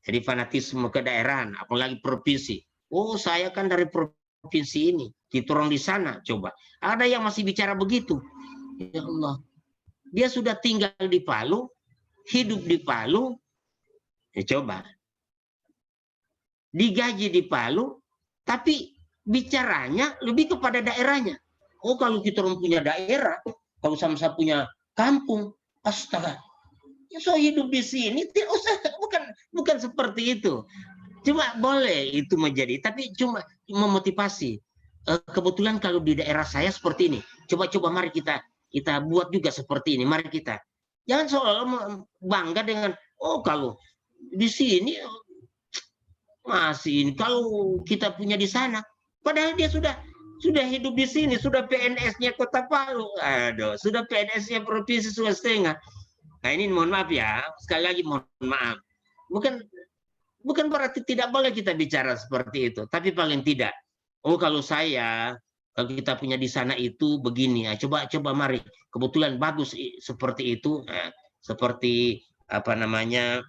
[SPEAKER 1] Jadi fanatisme kedaerahan, apalagi provinsi. Oh, saya kan dari provinsi ini, kita orang di sana. Coba, ada yang masih bicara begitu. Ya Allah, dia sudah tinggal di Palu, hidup di Palu. Ya coba. Digaji di Palu, tapi bicaranya lebih kepada daerahnya. Oh, kalau kita orang punya daerah, kalau sama-sama punya kampung, astaga, ya so hidup di sini, tidak usah, bukan seperti itu. Cuma boleh itu menjadi, tapi cuma memotivasi. Kebetulan kalau di daerah saya seperti ini, coba mari kita buat juga seperti ini. Mari kita, jangan soal bangga dengan, oh kalau di sini masih ini, kalau kita punya di sana, padahal dia sudah hidup di sini, sudah PNS-nya Kota Palu, aduh, sudah PNS-nya Provinsi Sulawesi Tengah. Nah ini mohon maaf ya, sekali lagi mohon maaf, bukan berarti tidak boleh kita bicara seperti itu, tapi paling tidak, oh kalau kita punya di sana itu begini, coba mari, kebetulan bagus seperti itu, seperti apa namanya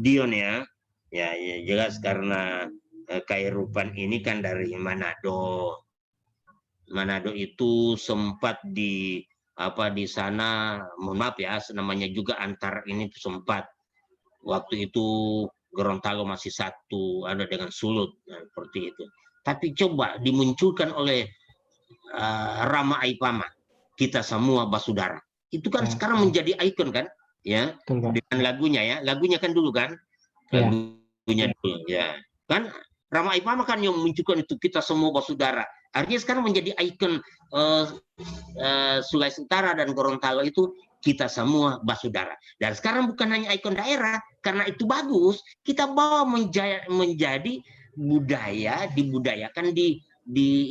[SPEAKER 1] Dion ya. Ya jelas karena Khairupan ini kan dari Manado. Manado itu sempat di sana, mohon maaf ya, namanya juga antar ini sempat. Waktu itu Gorontalo masih satu, ada dengan Sulut, seperti itu. Tapi coba dimunculkan oleh Rama Aipama, kita semua basudara. Itu kan sekarang menjadi ikon kan, ya, dengan lagunya kan dulu kan. Lagunya dulu ya kan, Rama Aipama kan yang menunjukkan itu kita semua bersaudara. Artinya sekarang menjadi ikon Sulawesi Utara dan Gorontalo itu kita semua bersaudara. Dan sekarang bukan hanya ikon daerah, karena itu bagus, kita bawa menjadi budaya, dibudayakan di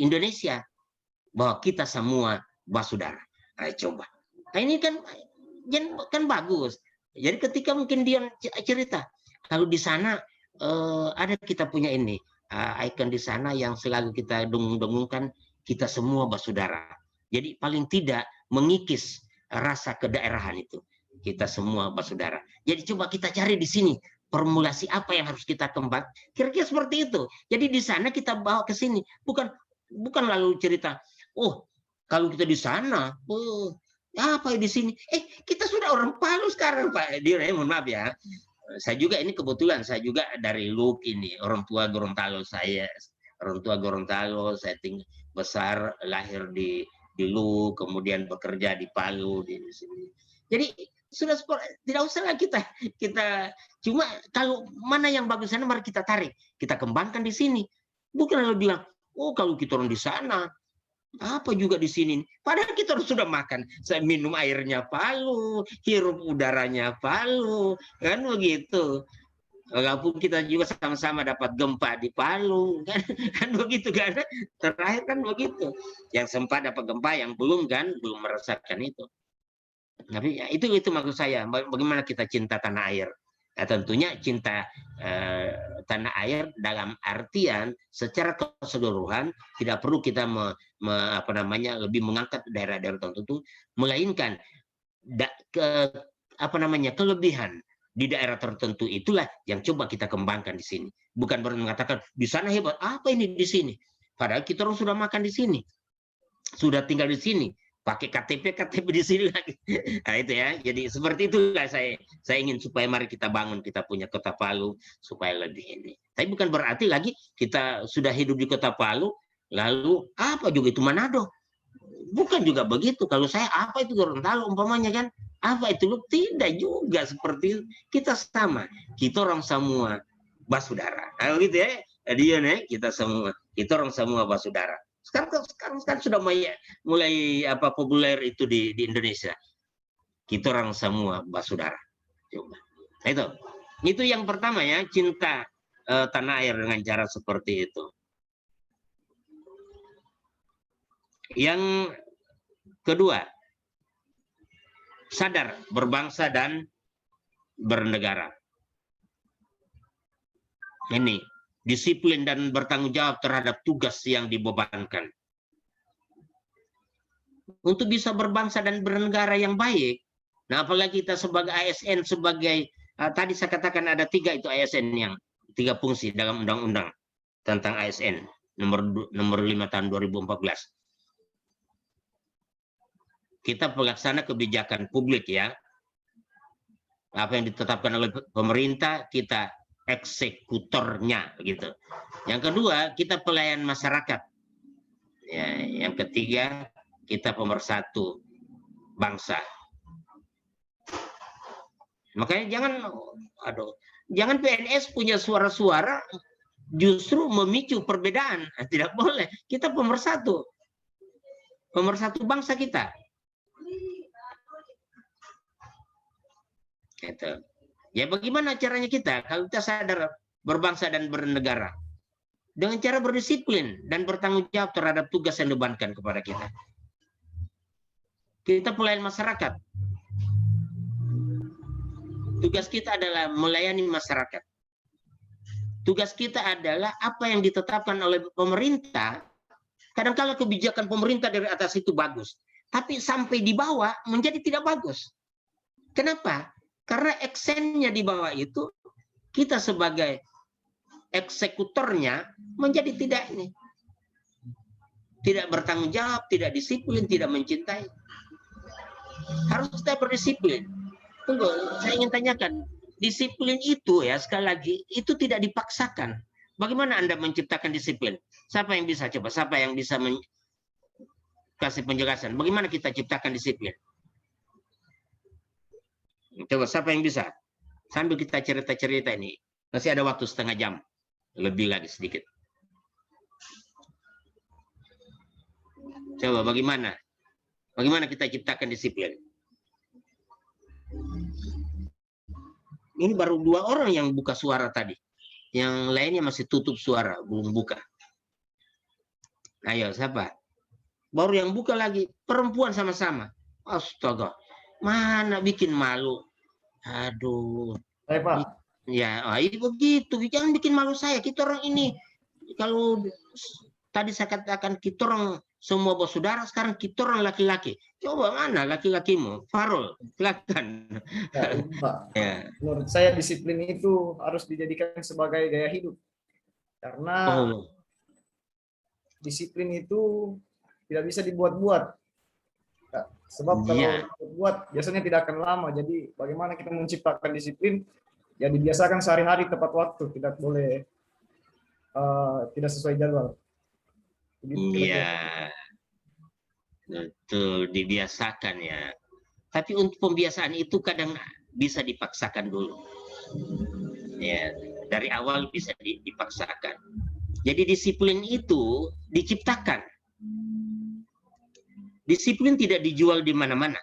[SPEAKER 1] Indonesia bahwa kita semua bersaudara. Nah, coba. Nah, ini kan bagus. Jadi ketika mungkin dia cerita, kalau di sana ada kita punya ini ikon di sana yang selalu kita dengung-dengungkan, kita semua bersaudara. Jadi paling tidak mengikis rasa kedaerahan itu. Kita semua bersaudara. Jadi coba kita cari di sini formulasi apa yang harus kita kembang. Kira-kira seperti itu. Jadi di sana kita bawa ke sini. Bukan lalu cerita, oh kalau kita di sana, apa di sini? Kita sudah orang Palu sekarang Pak. Mohon maaf ya. Saya juga ini kebetulan saya juga dari Luk ini, orang tua Gorontalo saya tinggal besar, lahir di Luk, kemudian bekerja di Palu di sini. Jadi sudah tidak usah kita cuma kalau mana yang bagus sana mari kita tarik, kita kembangkan di sini. Bukan lalu bilang, oh kalau kita orang di sana apa juga di sini. Padahal kita sudah makan, saya minum airnya Palu, hirup udaranya Palu, kan begitu. Walaupun kita juga sama-sama dapat gempa di Palu, kan begitu kan? Terakhir kan begitu. Yang sempat dapat gempa, yang belum merasakan itu. Tapi ya, itu maksud saya. Bagaimana kita cinta tanah air? Nah, tentunya cinta tanah air dalam artian secara keseluruhan tidak perlu kita lebih mengangkat daerah-daerah tertentu, melainkan kelebihan di daerah tertentu itulah yang coba kita kembangkan di sini. Bukan berarti mengatakan di sana hebat, apa ini di sini? Padahal kita orang sudah makan di sini, sudah tinggal di sini, pakai KTP di sini lagi. Nah itu ya. Jadi seperti itulah saya ingin supaya mari kita bangun, kita punya Kota Palu supaya lebih ini. Tapi bukan berarti lagi kita sudah hidup di Kota Palu, lalu apa juga itu Manado. Bukan juga begitu. Kalau saya apa itu Gorontalo umpamanya kan? Apa itu lu? Tidak juga seperti itu. Kita sama. Kita orang semua basudara. Nah, gitu ya. Dia nih kita semua. Kita orang semua basudara. Sekarang sudah mulai apa populer itu di Indonesia. Kita orang semua basudara. Coba. Nah, itu yang pertama ya, cinta tanah air dengan cara seperti itu. Yang kedua, sadar berbangsa dan bernegara. Ini disiplin dan bertanggung jawab terhadap tugas yang dibebankan. Untuk bisa berbangsa dan bernegara yang baik, nah apalagi kita sebagai ASN, sebagai tadi saya katakan ada 3 itu ASN yang 3 fungsi dalam undang-undang tentang ASN nomor 5 tahun 2014. Kita pelaksana kebijakan publik ya. Apa yang ditetapkan oleh pemerintah, kita eksekutornya gitu. Yang kedua, kita pelayan masyarakat. Ya, yang ketiga, kita pemersatu bangsa. Makanya jangan PNS punya suara-suara justru memicu perbedaan. Tidak boleh. Kita pemersatu bangsa kita. Gitu. Ya bagaimana caranya kita kalau kita sadar berbangsa dan bernegara? Dengan cara berdisiplin dan bertanggung jawab terhadap tugas yang dibebankan kepada kita. Kita pelayan masyarakat. Tugas kita adalah melayani masyarakat. Tugas kita adalah apa yang ditetapkan oleh pemerintah. Kadang-kala kebijakan pemerintah dari atas itu bagus, tapi sampai di bawah menjadi tidak bagus. Kenapa? Karena aksennya di bawah itu kita sebagai eksekutornya menjadi tidak bertanggung jawab, tidak disiplin, tidak mencintai. Harus kita berdisiplin. Tunggu, saya ingin tanyakan, disiplin itu ya sekali lagi itu tidak dipaksakan. Bagaimana Anda menciptakan disiplin? Siapa yang bisa coba? Siapa yang bisa kasih penjelasan? Bagaimana kita ciptakan disiplin? Coba siapa yang bisa? Sambil kita cerita-cerita ini. Masih ada waktu setengah jam. Lebih lagi sedikit. Coba bagaimana? Bagaimana kita ciptakan disiplin? Ini baru 2 orang yang buka suara tadi. Yang lainnya masih tutup suara, belum buka. Ayo, siapa? Baru yang buka lagi, perempuan sama-sama. Astaga. Mana bikin malu. Aduh.
[SPEAKER 10] Saya, Pak.
[SPEAKER 1] Ya, begitu. Jangan bikin malu saya. Kita orang ini, kalau tadi saya katakan kita orang semua bersaudara, sekarang kita orang laki-laki. Coba mana laki-lakimu? Farul, silakan.
[SPEAKER 10] Ya, Pak.
[SPEAKER 1] Ya.
[SPEAKER 10] Menurut saya disiplin itu harus dijadikan sebagai gaya hidup. Karena disiplin itu tidak bisa dibuat-buat. Sebab kalau buat biasanya tidak akan lama. Jadi bagaimana kita menciptakan disiplin? Ya dibiasakan sehari-hari tepat waktu, tidak boleh tidak sesuai jadwal.
[SPEAKER 1] Iya, betul, dibiasakan ya. Tapi untuk pembiasaan itu kadang bisa dipaksakan dulu. Ya, dari awal bisa dipaksakan. Jadi disiplin itu diciptakan. Disiplin tidak dijual di mana-mana.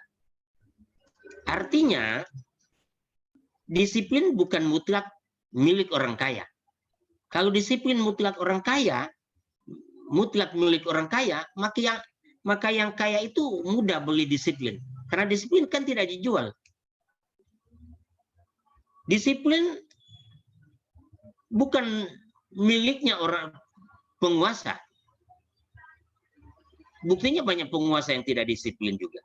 [SPEAKER 1] Artinya, disiplin bukan mutlak milik orang kaya. Kalau disiplin mutlak orang kaya, mutlak milik orang kaya, maka yang kaya itu mudah beli disiplin. Karena disiplin kan tidak dijual. Disiplin bukan miliknya orang penguasa. Buktinya banyak penguasa yang tidak disiplin juga.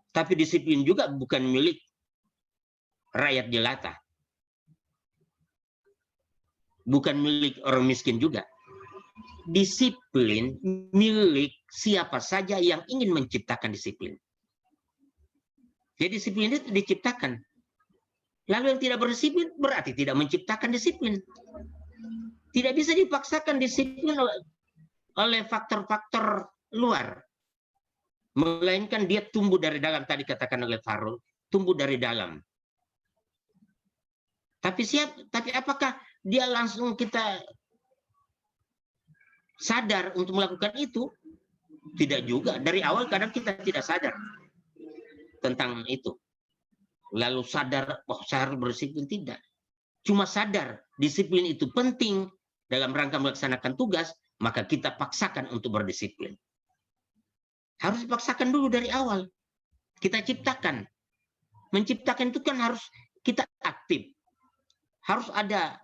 [SPEAKER 1] Tapi disiplin juga bukan milik rakyat jelata. Bukan milik orang miskin juga. Disiplin milik siapa saja yang ingin menciptakan disiplin. Jadi disiplin itu diciptakan. Lalu yang tidak berdisiplin berarti tidak menciptakan disiplin. Tidak bisa dipaksakan disiplin oleh faktor-faktor luar. Melainkan dia tumbuh dari dalam, tadi katakan oleh Farul, tumbuh dari dalam. Tapi apakah dia langsung kita sadar untuk melakukan itu? Tidak juga. Dari awal kadang kita tidak sadar tentang itu. Lalu sadar, oh saya harus berdisiplin, tidak. Cuma sadar disiplin itu penting dalam rangka melaksanakan tugas, maka kita paksakan untuk berdisiplin. Harus dipaksakan dulu dari awal. Kita ciptakan. Menciptakan itu kan harus kita aktif. Harus ada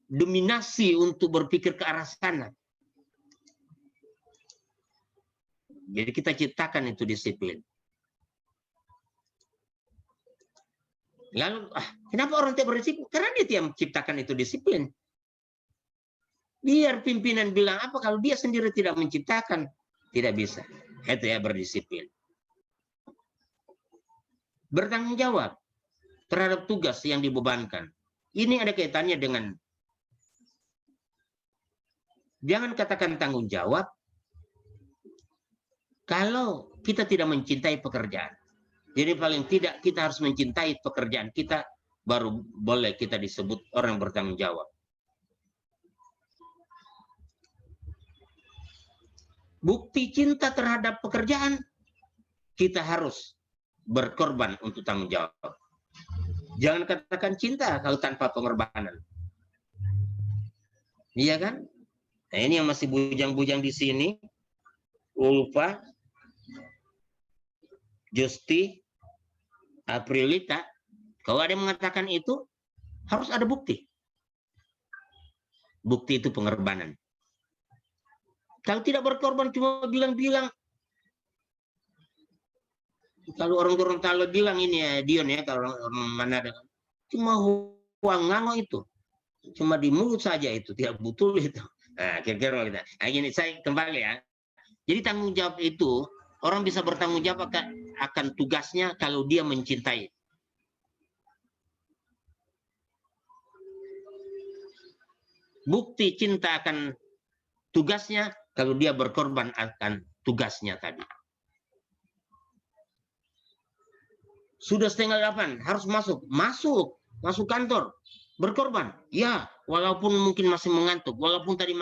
[SPEAKER 1] dominasi untuk berpikir ke arah sana. Jadi kita ciptakan itu disiplin. Lalu, kenapa orang tidak berdisiplin? Karena dia tidak menciptakan itu disiplin. Biar pimpinan bilang apa kalau dia sendiri tidak menciptakan, tidak bisa. Itu ya berdisiplin. Bertanggung jawab terhadap tugas yang dibebankan. Ini ada kaitannya dengan, jangan katakan tanggung jawab kalau kita tidak mencintai pekerjaan. Jadi paling tidak kita harus mencintai pekerjaan kita, baru boleh kita disebut orang yang bertanggung jawab. Bukti cinta terhadap pekerjaan, kita harus berkorban untuk tanggung jawab. Jangan katakan cinta kalau tanpa pengorbanan. Iya kan? Nah, ini yang masih bujang-bujang di sini. Ulfa, Justi, Aprilita, kalau ada yang mengatakan itu, harus ada bukti. Bukti itu pengorbanan. Kalau tidak berkorban, cuma bilang-bilang. Kalau orang-orang Talo bilang ini ya, Dion ya, kalau orang mana ada. Cuma uang ngango itu. Cuma di mulut saja itu, tidak betul itu. Nah, kira-kira kita. Nah, gini, saya kembali ya. Jadi tanggung jawab itu, orang bisa bertanggung jawab akan tugasnya kalau dia mencintai. Bukti cinta akan tugasnya kalau dia berkorban akan tugasnya tadi. Sudah 7:30, harus masuk. Masuk kantor. Berkorban. Ya, walaupun mungkin masih mengantuk, walaupun tadi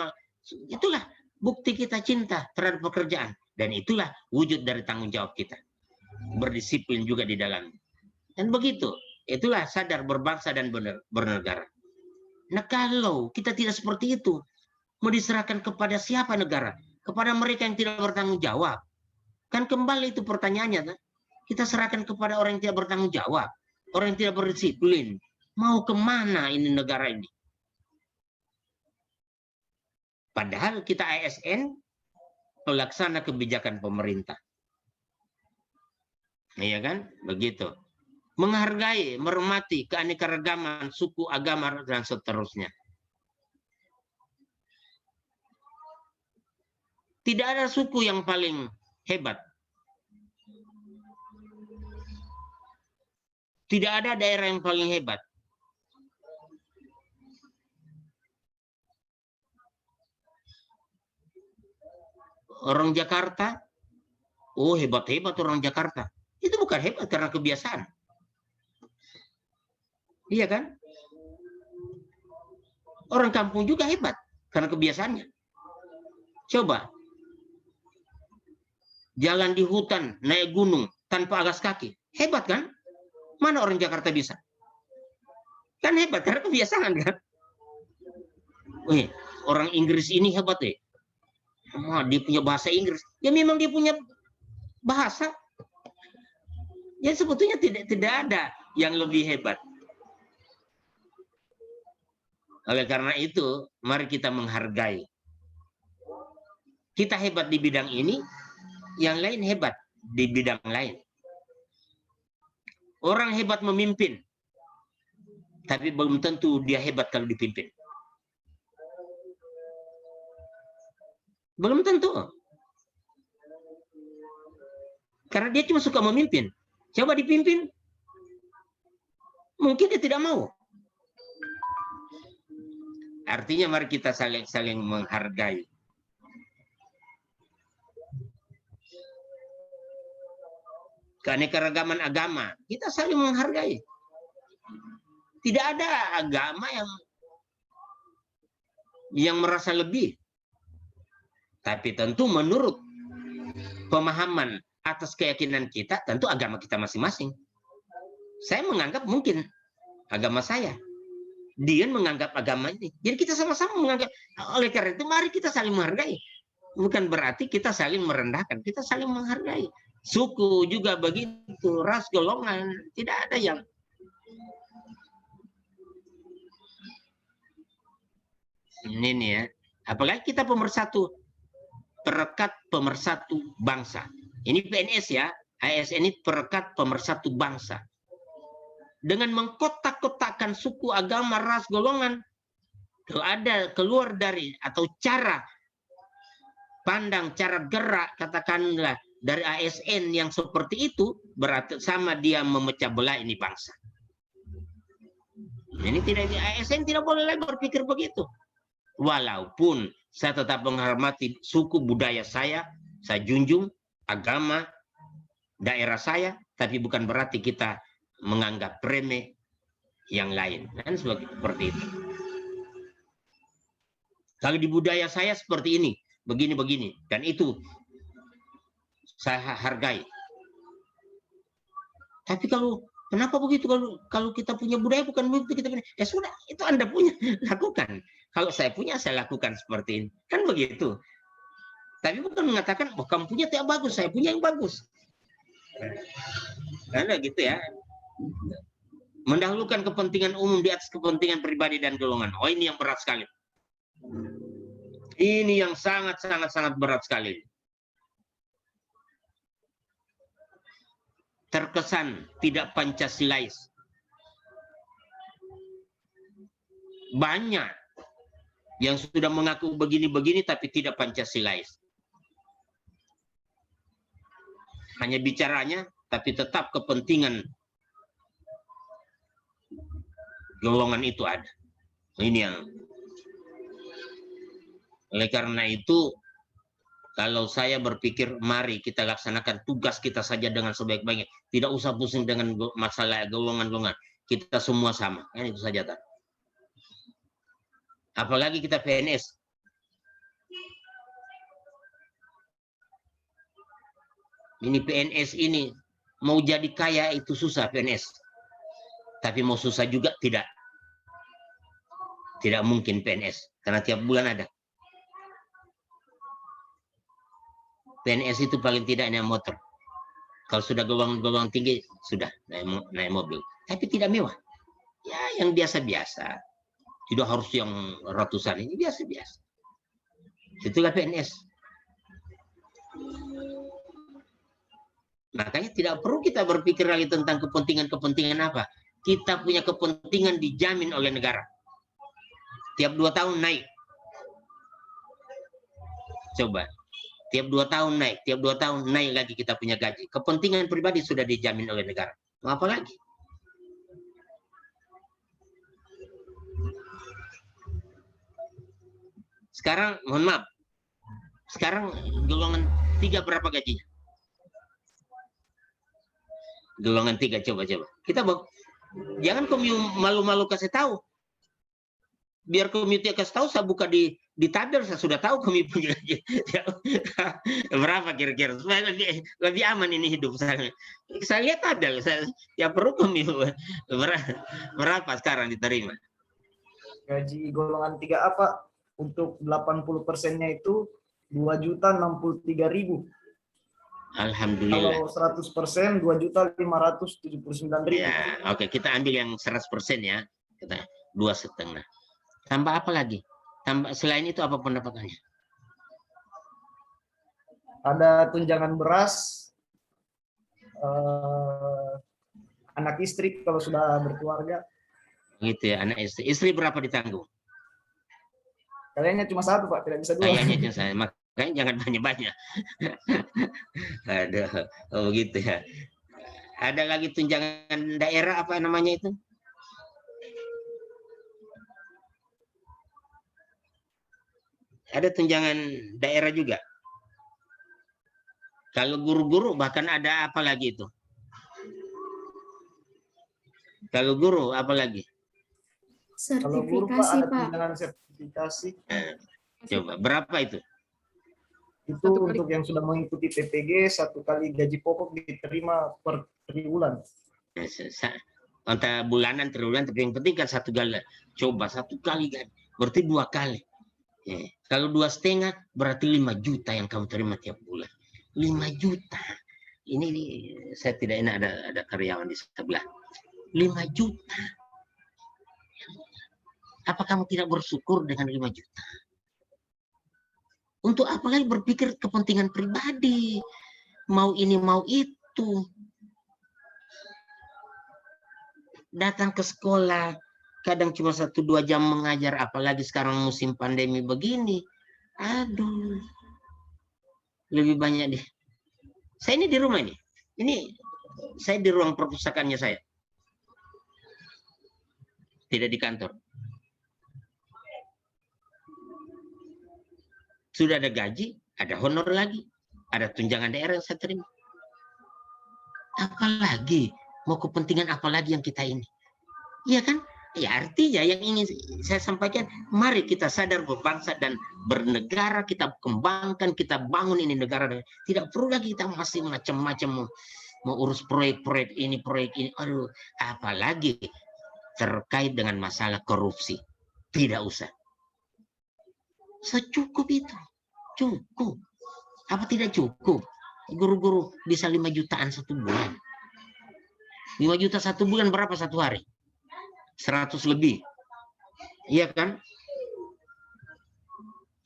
[SPEAKER 1] itulah bukti kita cinta terhadap pekerjaan. Dan itulah wujud dari tanggung jawab kita. Berdisiplin juga di dalamnya. Dan begitu, itulah sadar berbangsa dan bernegara. Nah kalau kita tidak seperti itu, mau diserahkan kepada siapa negara? Kepada mereka yang tidak bertanggung jawab. Kan kembali itu pertanyaannya. Kan? Kita serahkan kepada orang yang tidak bertanggung jawab. Orang yang tidak berdisiplin. Mau kemana ini negara ini? Padahal kita ASN pelaksana kebijakan pemerintah. Iya kan? Begitu. Menghargai, menghormati keanekaragaman suku, agama, dan seterusnya. Tidak ada suku yang paling hebat. Tidak ada daerah yang paling hebat. Orang Jakarta, oh hebat-hebat orang Jakarta. Itu bukan hebat karena kebiasaan. Iya kan? Orang kampung juga hebat karena kebiasaannya. Coba. Jalan di hutan, naik gunung, tanpa alas kaki. Hebat kan? Mana orang Jakarta bisa? Kan hebat karena kebiasaan kan? Wih, orang Inggris ini hebat deh. Dia punya bahasa Inggris. Ya memang dia punya bahasa. Ya sebetulnya tidak ada yang lebih hebat. Oleh karena itu, mari kita menghargai. Kita hebat di bidang ini, yang lain hebat di bidang lain. Orang hebat memimpin, Tapi belum tentu dia hebat kalau dipimpin. Belum tentu. Karena dia cuma suka memimpin. Coba dipimpin, mungkin dia tidak mau. Artinya mari kita saling menghargai. Keanekaragaman agama, kita saling menghargai. Tidak ada agama yang merasa lebih. Tapi tentu menurut pemahaman atas keyakinan kita, tentu agama kita masing-masing. Saya menganggap mungkin agama saya. Dian menganggap agama ini. Jadi kita sama-sama menganggap. Oleh karena itu mari kita saling menghargai. Bukan berarti kita saling merendahkan. Kita saling menghargai. Suku juga begitu. Ras, golongan. Tidak ada yang. Ini nih ya. Apalagi kita pemersatu. Perekat pemersatu bangsa. Ini PNS ya. ASN ini perekat pemersatu bangsa. Dengan mengkotak-kotakkan suku, agama, ras, golongan, kalau ada keluar dari atau cara pandang, cara gerak, katakanlah dari ASN yang seperti itu, berarti sama dia memecah belah ini bangsa. Ini tidak, ASN tidak boleh lagi berpikir begitu. Walaupun saya tetap menghormati suku budaya saya junjung agama daerah saya, tapi bukan berarti kita menganggap remeh yang lain, kan seperti itu. Kalau di budaya saya seperti ini, begini, dan itu saya hargai. Tapi kenapa begitu? Kalau kita punya budaya bukan begitu kita punya. Ya sudah, itu Anda punya, lakukan. Kalau saya punya, saya lakukan seperti ini, kan begitu. Tapi bukan mengatakan, oh kamu punya tidak bagus, saya punya yang bagus. Karena gitu ya. Mendahulukan kepentingan umum di atas kepentingan pribadi dan golongan. Oh, ini yang berat sekali. Ini yang sangat berat sekali. Terkesan tidak Pancasilais. Banyak yang sudah mengaku begini-begini tapi tidak Pancasilais. Hanya bicaranya tapi tetap kepentingan golongan itu ada. Ini yang. Oleh karena itu, kalau saya berpikir, mari kita laksanakan tugas kita saja dengan sebaik-baiknya. Tidak usah pusing dengan masalah golongan-golongan. Kita semua sama. Itu saja. Apalagi kita PNS. Ini PNS ini, mau jadi kaya itu susah PNS. Tapi mau susah juga tidak. Tidak mungkin PNS. Karena tiap bulan ada. PNS itu paling tidak naik motor. Kalau sudah gelombang tinggi, sudah naik mobil. Tapi tidak mewah. Ya yang biasa-biasa. Tidak harus yang ratusan, ini biasa-biasa. Itulah PNS. Makanya tidak perlu kita berpikir lagi tentang kepentingan apa. Kita punya kepentingan dijamin oleh negara. Tiap 2 tahun naik. Coba. Tiap 2 tahun naik. Tiap 2 tahun naik lagi kita punya gaji. Kepentingan pribadi sudah dijamin oleh negara. Mau apa lagi? Sekarang, mohon maaf. Sekarang golongan 3 berapa gajinya? Golongan 3, coba. Kita jangan kamu malu-malu kasih tahu. Biar komite kasih tahu, saya buka di tabel, saya sudah tahu kamu punya berapa kira-kira. Supaya lebih aman ini hidup saya. Saya lihat tabel, ya perlu kamu berapa sekarang diterima.
[SPEAKER 10] Gaji golongan 3 apa? Untuk 80%-nya itu 2.063.000.
[SPEAKER 1] Alhamdulillah.
[SPEAKER 10] Kalau 100% 2.579.000.
[SPEAKER 1] Ya, oke, kita ambil yang 100% ya. Kita 2,5. Tambah apa lagi? Tambah selain itu apa pendapatannya?
[SPEAKER 10] Ada tunjangan beras, anak istri kalau sudah berkeluarga.
[SPEAKER 1] gitu ya, anak istri. Istri berapa ditanggung?
[SPEAKER 10] Kayaknya cuma satu Pak, tidak bisa dua.
[SPEAKER 1] Kayaknya cuma saya, makanya jangan banyak-banyak. Aduh, oh gitu ya. Ada lagi tunjangan daerah apa namanya itu? Ada tunjangan daerah juga. Kalau guru-guru bahkan ada apa lagi itu? Kalau guru apa lagi?
[SPEAKER 10] Kalau guru Pak
[SPEAKER 7] Sertifikasi,
[SPEAKER 10] ada
[SPEAKER 7] Pak.
[SPEAKER 10] tunjangan sertifikasi.
[SPEAKER 1] Coba berapa itu?
[SPEAKER 10] Itu untuk yang sudah mengikuti PPG 1 kali gaji pokok diterima per triwulan.
[SPEAKER 1] Antara bulanan, triwulan, tapi yang penting kan 1 kali. Coba 1 kali kan, berarti 2 kali. Kalau 2,5 berarti 5 juta yang kamu terima tiap bulan. 5 juta. Ini saya tidak enak ada karyawan di sebelah. 5 juta. Apa kamu tidak bersyukur dengan 5 juta? Untuk apa lagi berpikir kepentingan pribadi? Mau ini, mau itu. Datang ke sekolah, kadang cuma 1-2 jam mengajar, apalagi sekarang musim pandemi begini. Aduh. Lebih banyak deh. Saya ini di rumah ini. Ini saya di ruang perpustakaannya saya. Tidak di kantor. Sudah ada gaji, ada honor lagi, ada tunjangan daerah yang saya terima. Apalagi, mau kepentingan apa lagi yang kita ini? Iya kan? Ya artinya yang ingin saya sampaikan, mari kita sadar berbangsa dan bernegara, kita kembangkan, kita bangun ini negara. Tidak perlu lagi kita masih macam-macam mau urus proyek-proyek ini, aduh, apalagi terkait dengan masalah korupsi. Tidak usah. Secukup itu. Cukup. Apa tidak cukup? Guru-guru bisa 5 jutaan 1 bulan. 5 juta 1 bulan berapa 1 hari? 100 lebih. Iya kan?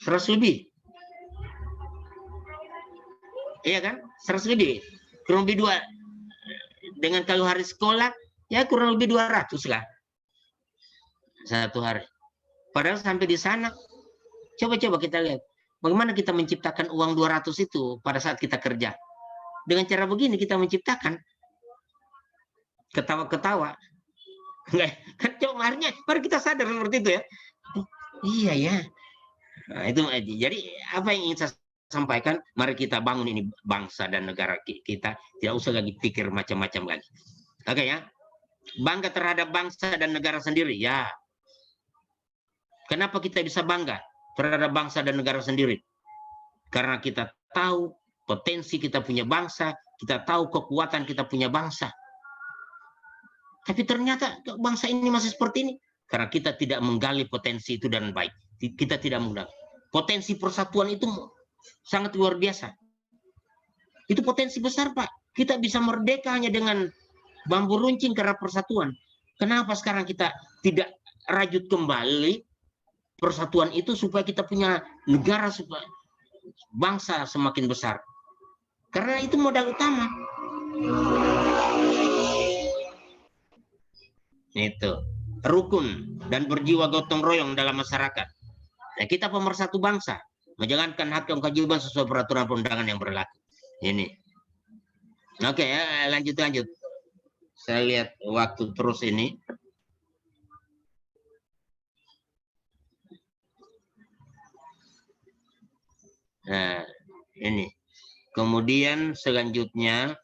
[SPEAKER 1] 100 lebih. Iya kan? 100 lebih. Kurang lebih 2. Dengan kalau hari sekolah, ya kurang lebih 200 lah. 1 hari. Padahal sampai di sana, coba-coba kita lihat. Bagaimana kita menciptakan uang 200 itu pada saat kita kerja. Dengan cara begini kita menciptakan. Ketawa-ketawa. Kan coba mari kita sadar seperti itu ya. Iya ya. Nah, itu jadi apa yang ingin saya sampaikan, mari kita bangun ini bangsa dan negara kita, tidak usah lagi pikir macam-macam lagi. Oke ya. Bangga terhadap bangsa dan negara sendiri ya. Kenapa kita bisa bangga terhadap bangsa dan negara sendiri? Karena kita tahu potensi kita punya bangsa, kita tahu kekuatan kita punya bangsa. Tapi ternyata bangsa ini masih seperti ini. Karena kita tidak menggali potensi itu dengan baik. Kita tidak menggali. Potensi persatuan itu sangat luar biasa. Itu potensi besar, Pak. Kita bisa merdeka hanya dengan bambu runcing karena persatuan. Kenapa sekarang kita tidak rajut kembali persatuan itu supaya kita punya negara, supaya bangsa semakin besar? Karena itu modal utama. Itu rukun dan berjiwa gotong royong dalam masyarakat. Nah, kita pemersatu bangsa, menjalankan hak dan kewajiban sesuai peraturan perundangan yang berlaku. Ini. Oke ya, lanjut. Saya lihat waktu terus ini. Nah, ini. Kemudian selanjutnya,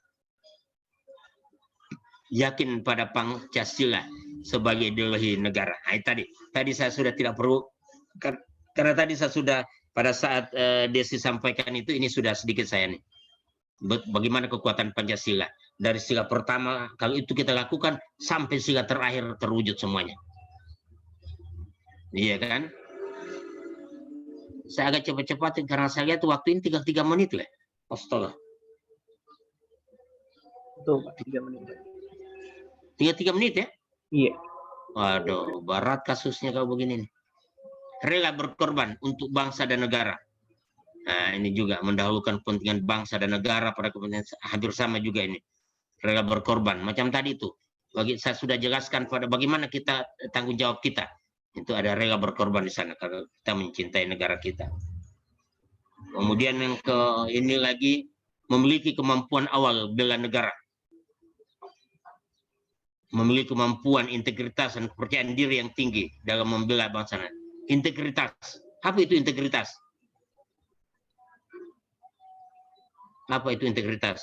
[SPEAKER 1] yakin pada Pancasila sebagai ideologi negara. Nah, tadi saya sudah tidak perlu, karena tadi saya sudah pada saat Desi sampaikan itu, ini sudah sedikit saya nih. Bagaimana kekuatan Pancasila dari sila pertama, kalau itu kita lakukan sampai sila terakhir terwujud semuanya. Iya kan? Saya agak cepat-cepatin karena saya lihat waktu ini 3 menit lah. Astaga.
[SPEAKER 3] Betul, Pak, 3 menit.
[SPEAKER 1] 3 menit ya?
[SPEAKER 3] Iya.
[SPEAKER 1] Waduh, berat kasusnya kalau begini nih. Rela berkorban untuk bangsa dan negara. Nah, ini juga mendahulukan kepentingan bangsa dan negara pada kepentingan, hampir sama juga ini. Rela berkorban. Macam tadi itu, Saya sudah jelaskan pada bagaimana kita tanggung jawab kita. Itu ada rela berkorban di sana kalau kita mencintai negara kita. Kemudian yang ini lagi, memiliki kemampuan awal bela negara. Memiliki kemampuan, integritas, dan kepercayaan diri yang tinggi dalam membela bangsa. Integritas. Apa itu integritas? Apa itu integritas?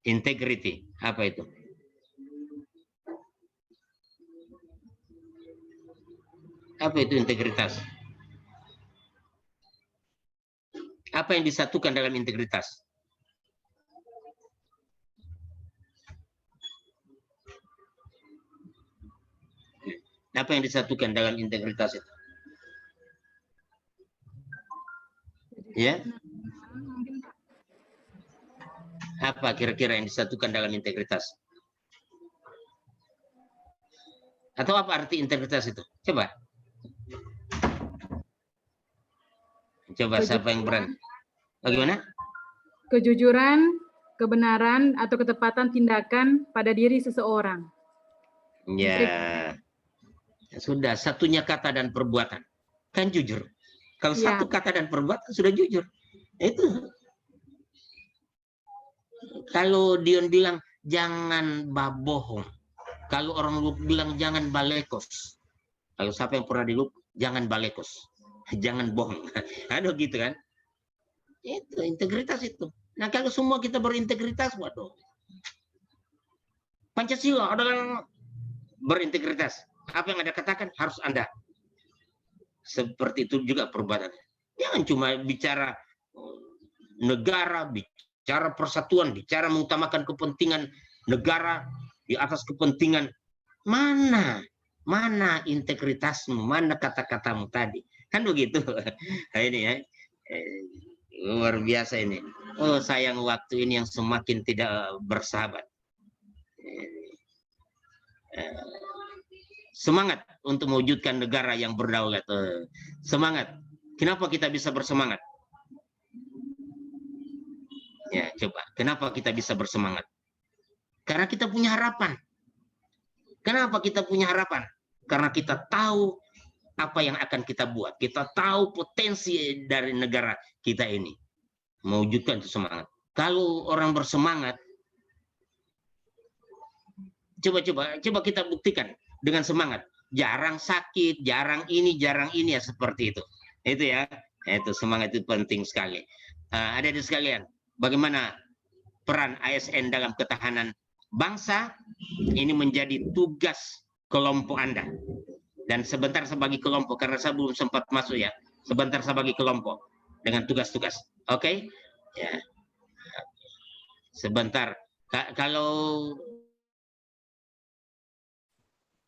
[SPEAKER 1] Integrity. Apa itu? Apa itu integritas? Apa yang disatukan dalam integritas? Apa yang disatukan dalam integritas itu? Ya? Apa kira-kira yang disatukan dalam integritas? Atau apa arti integritas itu? Coba. Coba siapa yang berani? Bagaimana?
[SPEAKER 4] Kejujuran, kebenaran, atau ketepatan tindakan pada diri seseorang.
[SPEAKER 1] Ya. Sudah, satunya kata dan perbuatan. Kan jujur. Kalau satu kata dan perbuatan sudah jujur. Itu. Kalau Dion bilang jangan bohong. Kalau orang lu bilang jangan balekos. Kalau siapa yang pernah dilup, jangan balekos. Jangan bohong. Aduh gitu kan. Itu integritas itu. Nah kalau semua kita berintegritas, waduh. Pancasila adalah berintegritas. Apa yang Anda katakan harus Anda. Seperti itu juga perbuatan. Jangan cuma bicara negara, bicara persatuan, bicara mengutamakan kepentingan negara di atas kepentingan. Mana integritasmu, mana kata-katamu tadi. Kan begitu. Nah, ini ya. Luar biasa ini. Oh sayang waktu ini yang semakin tidak bersahabat. Semangat untuk mewujudkan negara yang berdaulat. Semangat. Kenapa kita bisa bersemangat? Ya, coba. Kenapa kita bisa bersemangat? Karena kita punya harapan. Kenapa kita punya harapan? Karena kita tahu apa yang akan kita buat. Kita tahu potensi dari negara kita ini. Mewujudkan itu semangat. Kalau orang bersemangat, coba kita buktikan dengan semangat. Jarang sakit, jarang ini ya seperti itu. Itu ya. Itu semangat itu penting sekali. Adik-adik sekalian, bagaimana peran ASN dalam ketahanan bangsa? Ini menjadi tugas kelompok Anda. Dan sebentar sebagai kelompok, karena saya belum sempat masuk ya. Sebentar sebagai kelompok dengan tugas-tugas. Oke? Ya. Sebentar. Kalau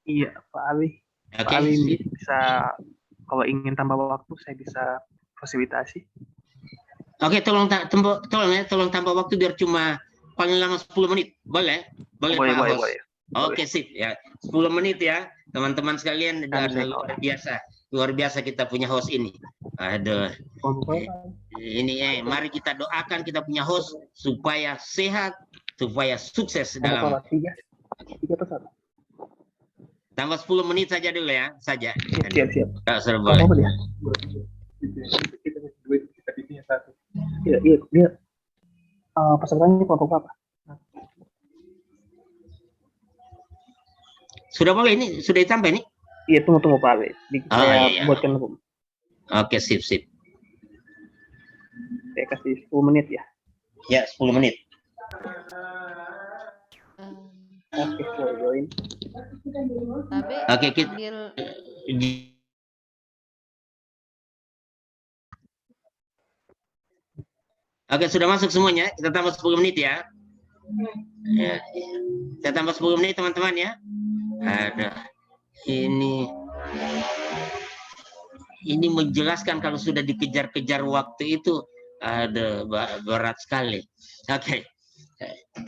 [SPEAKER 11] iya, Pak Ali.
[SPEAKER 1] Okay.
[SPEAKER 11] Pak Ali bisa, kalau ingin tambah waktu, saya bisa fasilitasi.
[SPEAKER 1] Oke, tolong tambah waktu biar cuma paling lama 10 menit. Boleh? Boleh, Pak Host?
[SPEAKER 11] Boleh.
[SPEAKER 1] Oke, sip ya. 10 menit ya, teman-teman sekalian. Luar biasa kita punya host ini. Aduh. Ini mari kita doakan kita punya host supaya sehat, supaya sukses dalam. Tambah 10 menit saja dulu ya, saja.
[SPEAKER 11] Siap.
[SPEAKER 1] Sudah boleh.
[SPEAKER 11] Iya. Pesertanya kelompok apa?
[SPEAKER 1] Sudah boleh ini, sudah ditambah ini?
[SPEAKER 11] Iya, tunggu Pak Ali. Saya buatkan.
[SPEAKER 1] Oke, sip.
[SPEAKER 11] Saya kasih 10 menit ya.
[SPEAKER 1] Ya, 10 menit.
[SPEAKER 11] Oke, saya join.
[SPEAKER 1] Oke, kita Oke, sudah masuk semuanya. Kita tambah 10 menit ya. Ya. Kita tambah 10 menit teman-teman ya. Ada ini menjelaskan kalau sudah dikejar-kejar waktu itu ada berat sekali. Oke.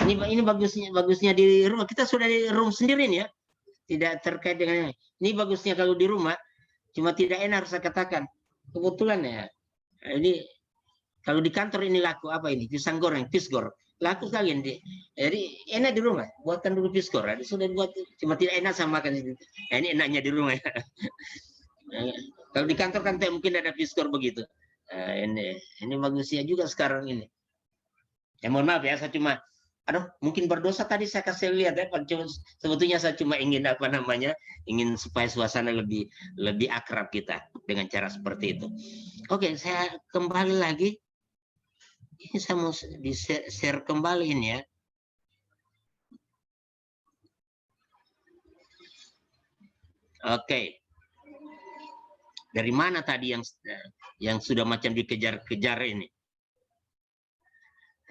[SPEAKER 1] Ini bagusnya di rumah. Kita sudah di room sendiri nih ya. Tidak terkait dengan ini. Ini bagusnya kalau di rumah. Cuma tidak enak harus saya katakan. Kebetulan ya. Ini kalau di kantor ini laku apa ini? Pisang goreng, pisgor. laku sekali ini. Jadi enak di rumah, buatkan dulu piskor. Sudah buat, cuma tidak enak sama makan. Ini enaknya di rumah. Kalau di kantor kan mungkin ada piskor begitu. Ini bagusnya juga sekarang ini. Ya mohon maaf ya, saya cuma, mungkin berdosa tadi saya kasih lihat ya. Sebetulnya saya cuma ingin ingin supaya suasana lebih akrab kita dengan cara seperti itu. Oke, saya kembali lagi. Ini saya mau di-share kembali ini ya. Oke. Dari mana tadi yang sudah macam dikejar-kejar ini?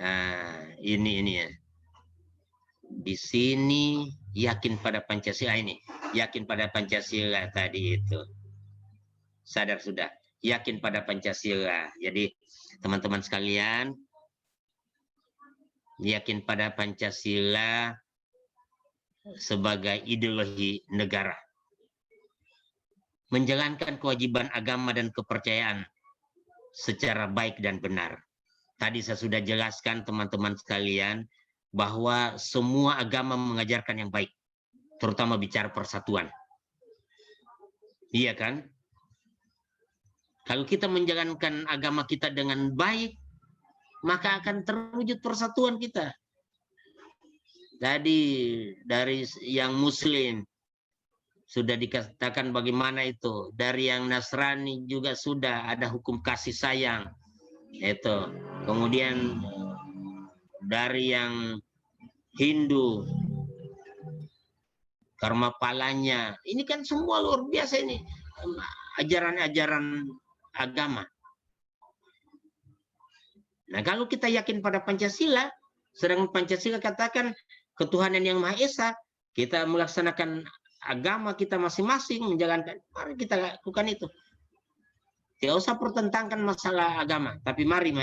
[SPEAKER 1] Nah, ini ya. Di sini yakin pada Pancasila ini. Yakin pada Pancasila tadi itu. Sadar sudah. Yakin pada Pancasila. Jadi teman-teman sekalian, yakin pada Pancasila sebagai ideologi negara. Menjalankan kewajiban agama dan kepercayaan secara baik dan benar. Tadi saya sudah jelaskan teman-teman sekalian bahwa semua agama mengajarkan yang baik, terutama bicara persatuan. Iya kan? Kalau kita menjalankan agama kita dengan baik, maka akan terwujud persatuan kita. Tadi dari yang Muslim sudah dikatakan bagaimana itu. Dari yang Nasrani juga sudah ada hukum kasih sayang. Itu. Kemudian dari yang Hindu, karma palanya. Ini kan semua luar biasa ini. Ajaran-ajaran agama. Nah, kalau kita yakin pada Pancasila, sedangkan Pancasila katakan ketuhanan yang Maha Esa, kita melaksanakan agama kita masing-masing, menjalankan, mari kita lakukan itu. Tidak usah pertentangkan masalah agama, tapi mari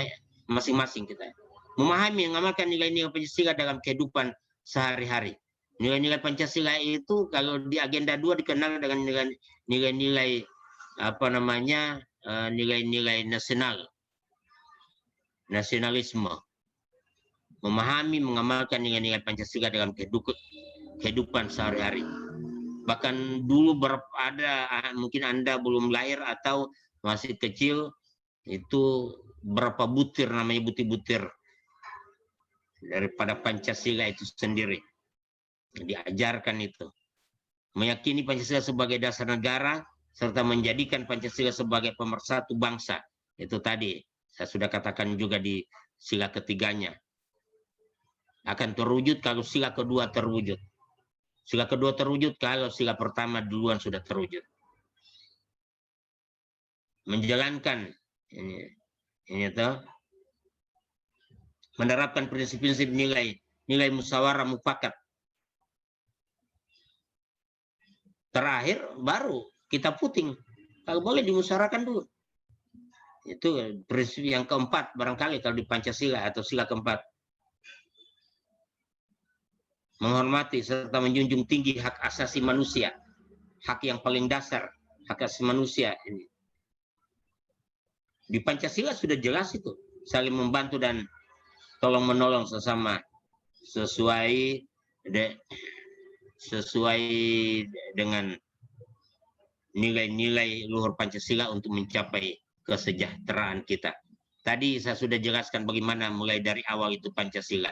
[SPEAKER 1] masing-masing kita memahami, mengamalkan nilai-nilai Pancasila dalam kehidupan sehari-hari. Nilai-nilai Pancasila itu kalau di agenda 2 dikenal dengan nilai-nilai nilai-nilai nasionalisme. Memahami, mengamalkan nilai-nilai Pancasila dalam kehidupan sehari-hari. Bahkan dulu mungkin Anda belum lahir atau masih kecil, itu berapa butir, namanya butir-butir daripada Pancasila itu sendiri. Diajarkan itu. Meyakini Pancasila sebagai dasar negara, serta menjadikan Pancasila sebagai pemersatu bangsa. Itu tadi, saya sudah katakan juga di sila ketiganya. Akan terwujud kalau sila kedua terwujud. Sila kedua terwujud kalau sila pertama duluan sudah terwujud. Menjalankan ini tuh, menerapkan prinsip-prinsip nilai musyawarah mufakat. Terakhir baru kita puting. Kalau boleh dimusyawarahkan dulu. Itu prinsip yang keempat barangkali kalau di Pancasila atau sila keempat. Menghormati serta menjunjung tinggi hak asasi manusia. Hak yang paling dasar, hak asasi manusia ini. Di Pancasila sudah jelas itu. Saling membantu dan tolong menolong sesama sesuai dengan nilai-nilai luhur Pancasila untuk mencapai kesejahteraan kita. Tadi saya sudah jelaskan bagaimana mulai dari awal itu Pancasila.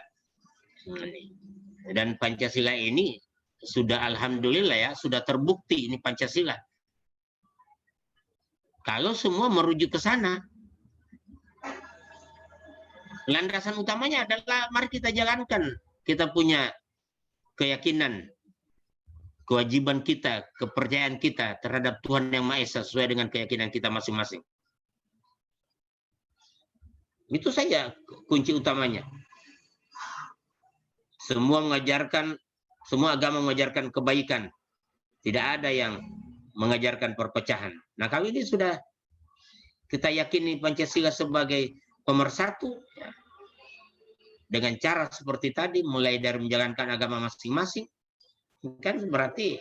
[SPEAKER 1] Dan Pancasila ini sudah alhamdulillah ya, sudah terbukti ini Pancasila. Kalau semua merujuk ke sana. Landasan utamanya adalah mari kita jalankan. Kita punya keyakinan, kewajiban kita, kepercayaan kita terhadap Tuhan Yang Maha Esa sesuai dengan keyakinan kita masing-masing. Itu saja kunci utamanya. Semua agama mengajarkan kebaikan. Tidak ada yang mengajarkan perpecahan. Nah, kalau ini sudah kita yakini Pancasila sebagai pemersatu, ya, dengan cara seperti tadi, mulai dari menjalankan agama masing-masing, kan berarti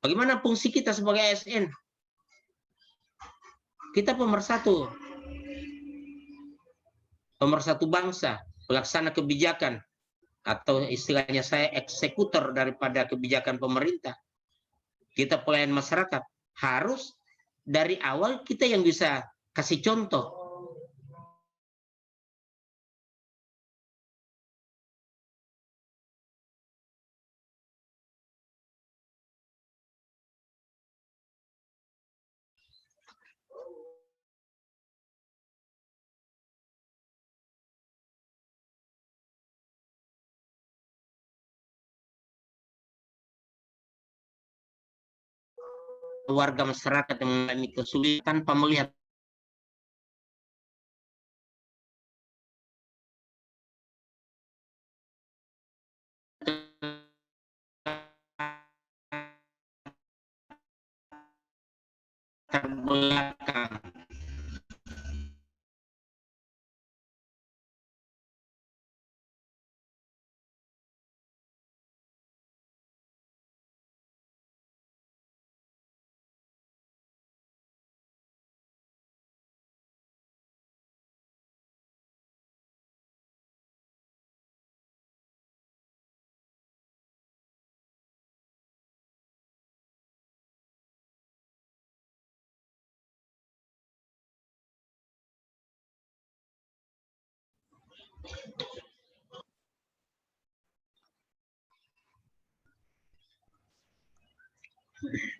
[SPEAKER 1] bagaimana fungsi kita sebagai ASN? Kita pemersatu bangsa, pelaksana kebijakan, atau istilahnya saya eksekutor daripada kebijakan pemerintah, kita pelayan masyarakat, harus dari awal kita yang bisa kasih contoh. Warga masyarakat yang mengalami kesulitan tanpa melihat terbelakang.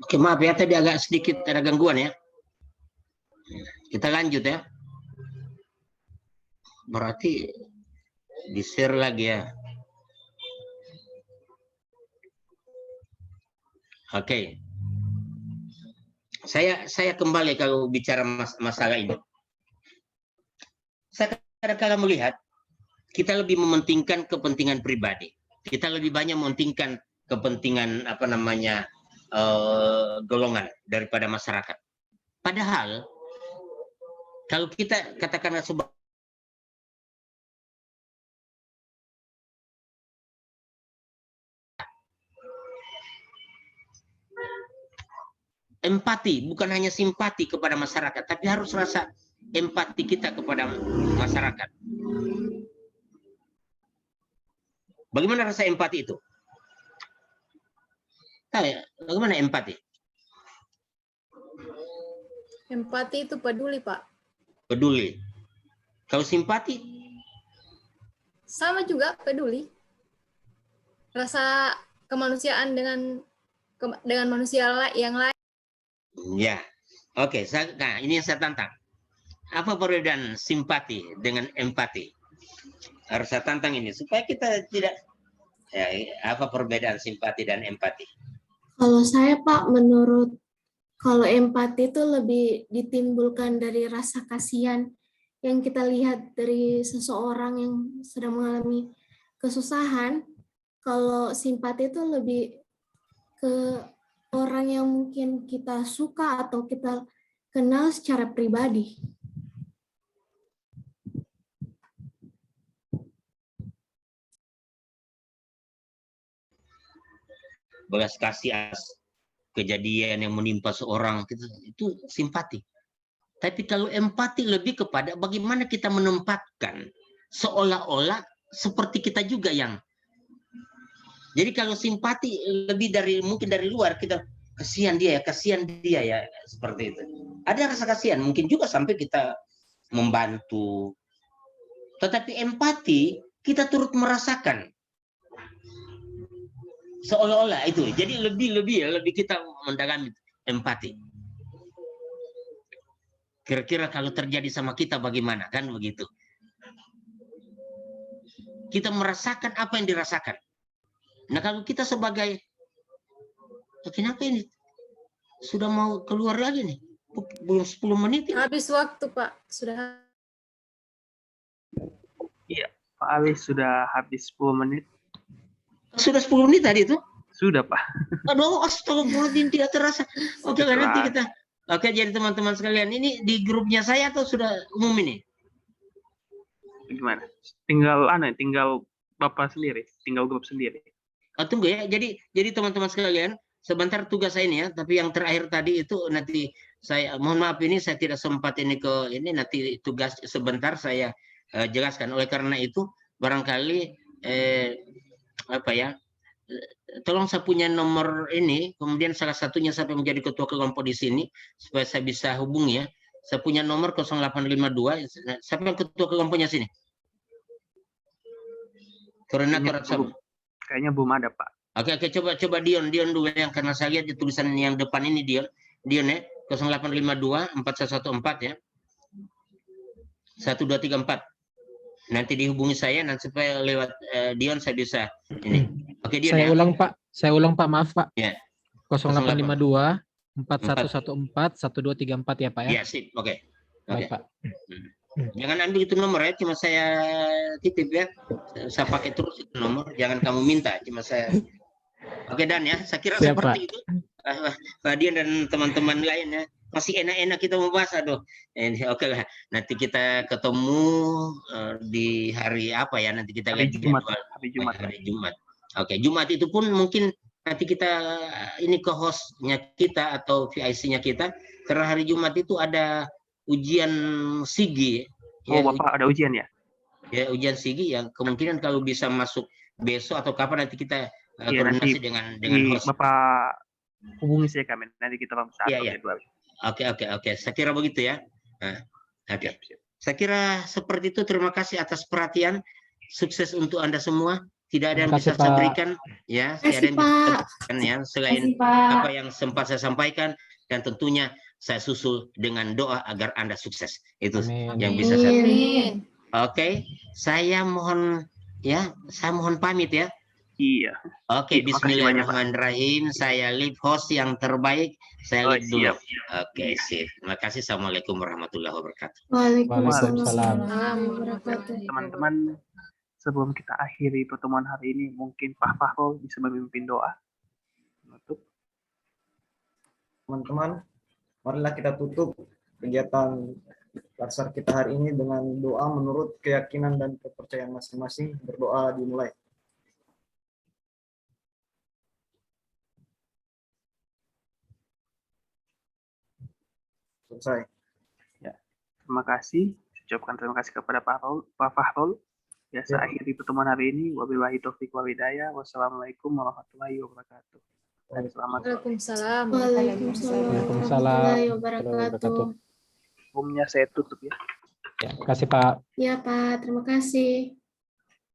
[SPEAKER 1] Oke, maaf ya, tadi agak sedikit ada gangguan ya. Kita lanjut ya. Berarti di-share lagi ya. Oke. Saya kembali kalau bicara masalah ini. Saya kadang-kadang melihat kita lebih mementingkan kepentingan pribadi. Kita lebih banyak mementingkan kepentingan golongan daripada masyarakat. Padahal kalau kita katakanlah empati, bukan hanya simpati kepada masyarakat, tapi harus rasa empati kita kepada masyarakat. Bagaimana rasa empati itu? Tahu ya, bagaimana empati?
[SPEAKER 12] Empati itu peduli, Pak.
[SPEAKER 1] Peduli. Kalau simpati?
[SPEAKER 12] Sama juga, peduli. Rasa kemanusiaan dengan manusia yang lain.
[SPEAKER 1] Ya, oke. Nah, ini yang saya tantang. Apa perbedaan simpati dengan empati? Harus saya tantang ini supaya kita tidak. Ya, apa perbedaan simpati dan empati?
[SPEAKER 7] Kalau saya, Pak, kalau empati itu lebih ditimbulkan dari rasa kasihan yang kita lihat dari seseorang yang sedang mengalami kesusahan. Kalau simpati itu lebih ke orang yang mungkin kita suka atau kita kenal secara pribadi.
[SPEAKER 1] Belas kasih atas kejadian yang menimpa seorang, itu simpati. Tapi kalau empati lebih kepada bagaimana kita menempatkan seolah-olah seperti kita juga yang. Jadi kalau simpati lebih mungkin dari luar, kita kasihan dia ya, seperti itu. Ada rasa kasihan, mungkin juga sampai kita membantu. Tetapi empati kita turut merasakan. Seolah-olah itu. Jadi lebih kita mendalami empati. Kira-kira kalau terjadi sama kita bagaimana, kan begitu. Kita merasakan apa yang dirasakan. Nah, kalau kita sebagai kenapa ini sudah mau keluar lagi nih? Belum 10 menit.
[SPEAKER 12] Habis waktu, Pak. Sudah.
[SPEAKER 11] Iya, Pak Ali sudah habis 10 menit.
[SPEAKER 1] Sudah 10 menit tadi itu?
[SPEAKER 11] Sudah, Pak.
[SPEAKER 1] Aduh, astagfirullahaladzim, tidak terasa. Oke, nanti kita. Oke, jadi teman-teman sekalian, ini di grupnya saya atau sudah umum ini?
[SPEAKER 11] Gimana? Tinggal Bapak sendiri, tinggal grup sendiri.
[SPEAKER 1] Oh, tunggu ya. Jadi teman-teman sekalian, sebentar tugas saya ini ya, tapi yang terakhir tadi itu nanti saya mohon maaf ini saya tidak sempat ini nanti tugas sebentar saya jelaskan. Oleh karena itu barangkali apa ya? Tolong saya punya nomor ini, kemudian salah satunya sampai menjadi ketua kelompok di sini supaya saya bisa hubungi ya. Saya punya nomor 0852. Siapa yang ketua kelompoknya sini? Koordinator sama.
[SPEAKER 11] Kayaknya belum ada, Pak.
[SPEAKER 1] Oke, coba Dion dulu yang karena saya lihat di tulisan yang depan ini Dion ya 0852 4114 ya 1234. Nanti dihubungi saya nanti supaya lewat Dion saya bisa ini. Oke Dion
[SPEAKER 3] Saya
[SPEAKER 1] ya.
[SPEAKER 3] ulang Pak, maaf Pak.
[SPEAKER 1] Ya.
[SPEAKER 3] 0852 4114 1234 ya Pak ya.
[SPEAKER 1] Ya sip, oke.
[SPEAKER 3] Baik Pak.
[SPEAKER 1] Jangan ambil itu nomor ya, cuma saya titip ya. Saya pakai terus itu nomor, jangan kamu minta, cuma saya. Oke Dan ya, saya kira
[SPEAKER 3] Siap,
[SPEAKER 1] seperti
[SPEAKER 3] Pak.
[SPEAKER 1] itu. Pak Dian dan teman-teman lain ya. Masih enak-enak kita membahas, aduh. Oke lah, nanti kita ketemu di hari apa ya? Nanti kita lihat hari Jumat. Oke, Jumat itu pun mungkin nanti kita ini ke hostnya kita atau VIC-nya kita. Karena hari Jumat itu ada ujian SIGI.
[SPEAKER 11] Oh, Bapak ada ujian ya?
[SPEAKER 1] Ya, ujian SIGI yang kemungkinan kalau bisa masuk besok atau kapan nanti kita koordinasi dengan host.
[SPEAKER 11] Bapak hubungi saya kami, nanti kita bisa atur jadwal.
[SPEAKER 1] Oke. Saya kira begitu ya. Oke. Saya kira seperti itu. Terima kasih atas perhatian. Sukses untuk Anda semua. Tidak ada yang bisa saya berikan ya. Tidak ada yang bisa saya berikan ya selain apa yang sempat saya sampaikan, dan tentunya saya susul dengan doa agar Anda sukses. Itu yang bisa saya berikan. Oke. Saya mohon pamit ya.
[SPEAKER 11] Iya.
[SPEAKER 1] Oke, bismillahirrahmanirrahim. Saya lead host yang terbaik. Saya lead dulu. Oke, sip. Terima kasih. Assalamualaikum warahmatullahi wabarakatuh.
[SPEAKER 7] Waalaikumsalam.
[SPEAKER 11] Teman-teman, sebelum kita akhiri pertemuan hari ini, mungkin Pak Fahrul bisa memimpin doa.
[SPEAKER 10] Teman-teman, marilah kita tutup kegiatan laksar kita hari ini dengan doa menurut keyakinan dan kepercayaan masing-masing. Berdoa dimulai. Selesai.
[SPEAKER 11] Ya, terima kasih. Saya ucapkan terima kasih kepada Pak Fahrul. Ya, saya akhiri pertemuan hari ini. Wabillahi taufiq wal hidayah. Wassalamualaikum warahmatullahi wabarakatuh. Dan selamat sore.
[SPEAKER 12] Waalaikumsalam.
[SPEAKER 7] Warahmatullahi wabarakatuh.
[SPEAKER 11] Umumnya saya tutup ya.
[SPEAKER 3] Ya, terima kasih Pak.
[SPEAKER 7] Ya Pak, terima kasih.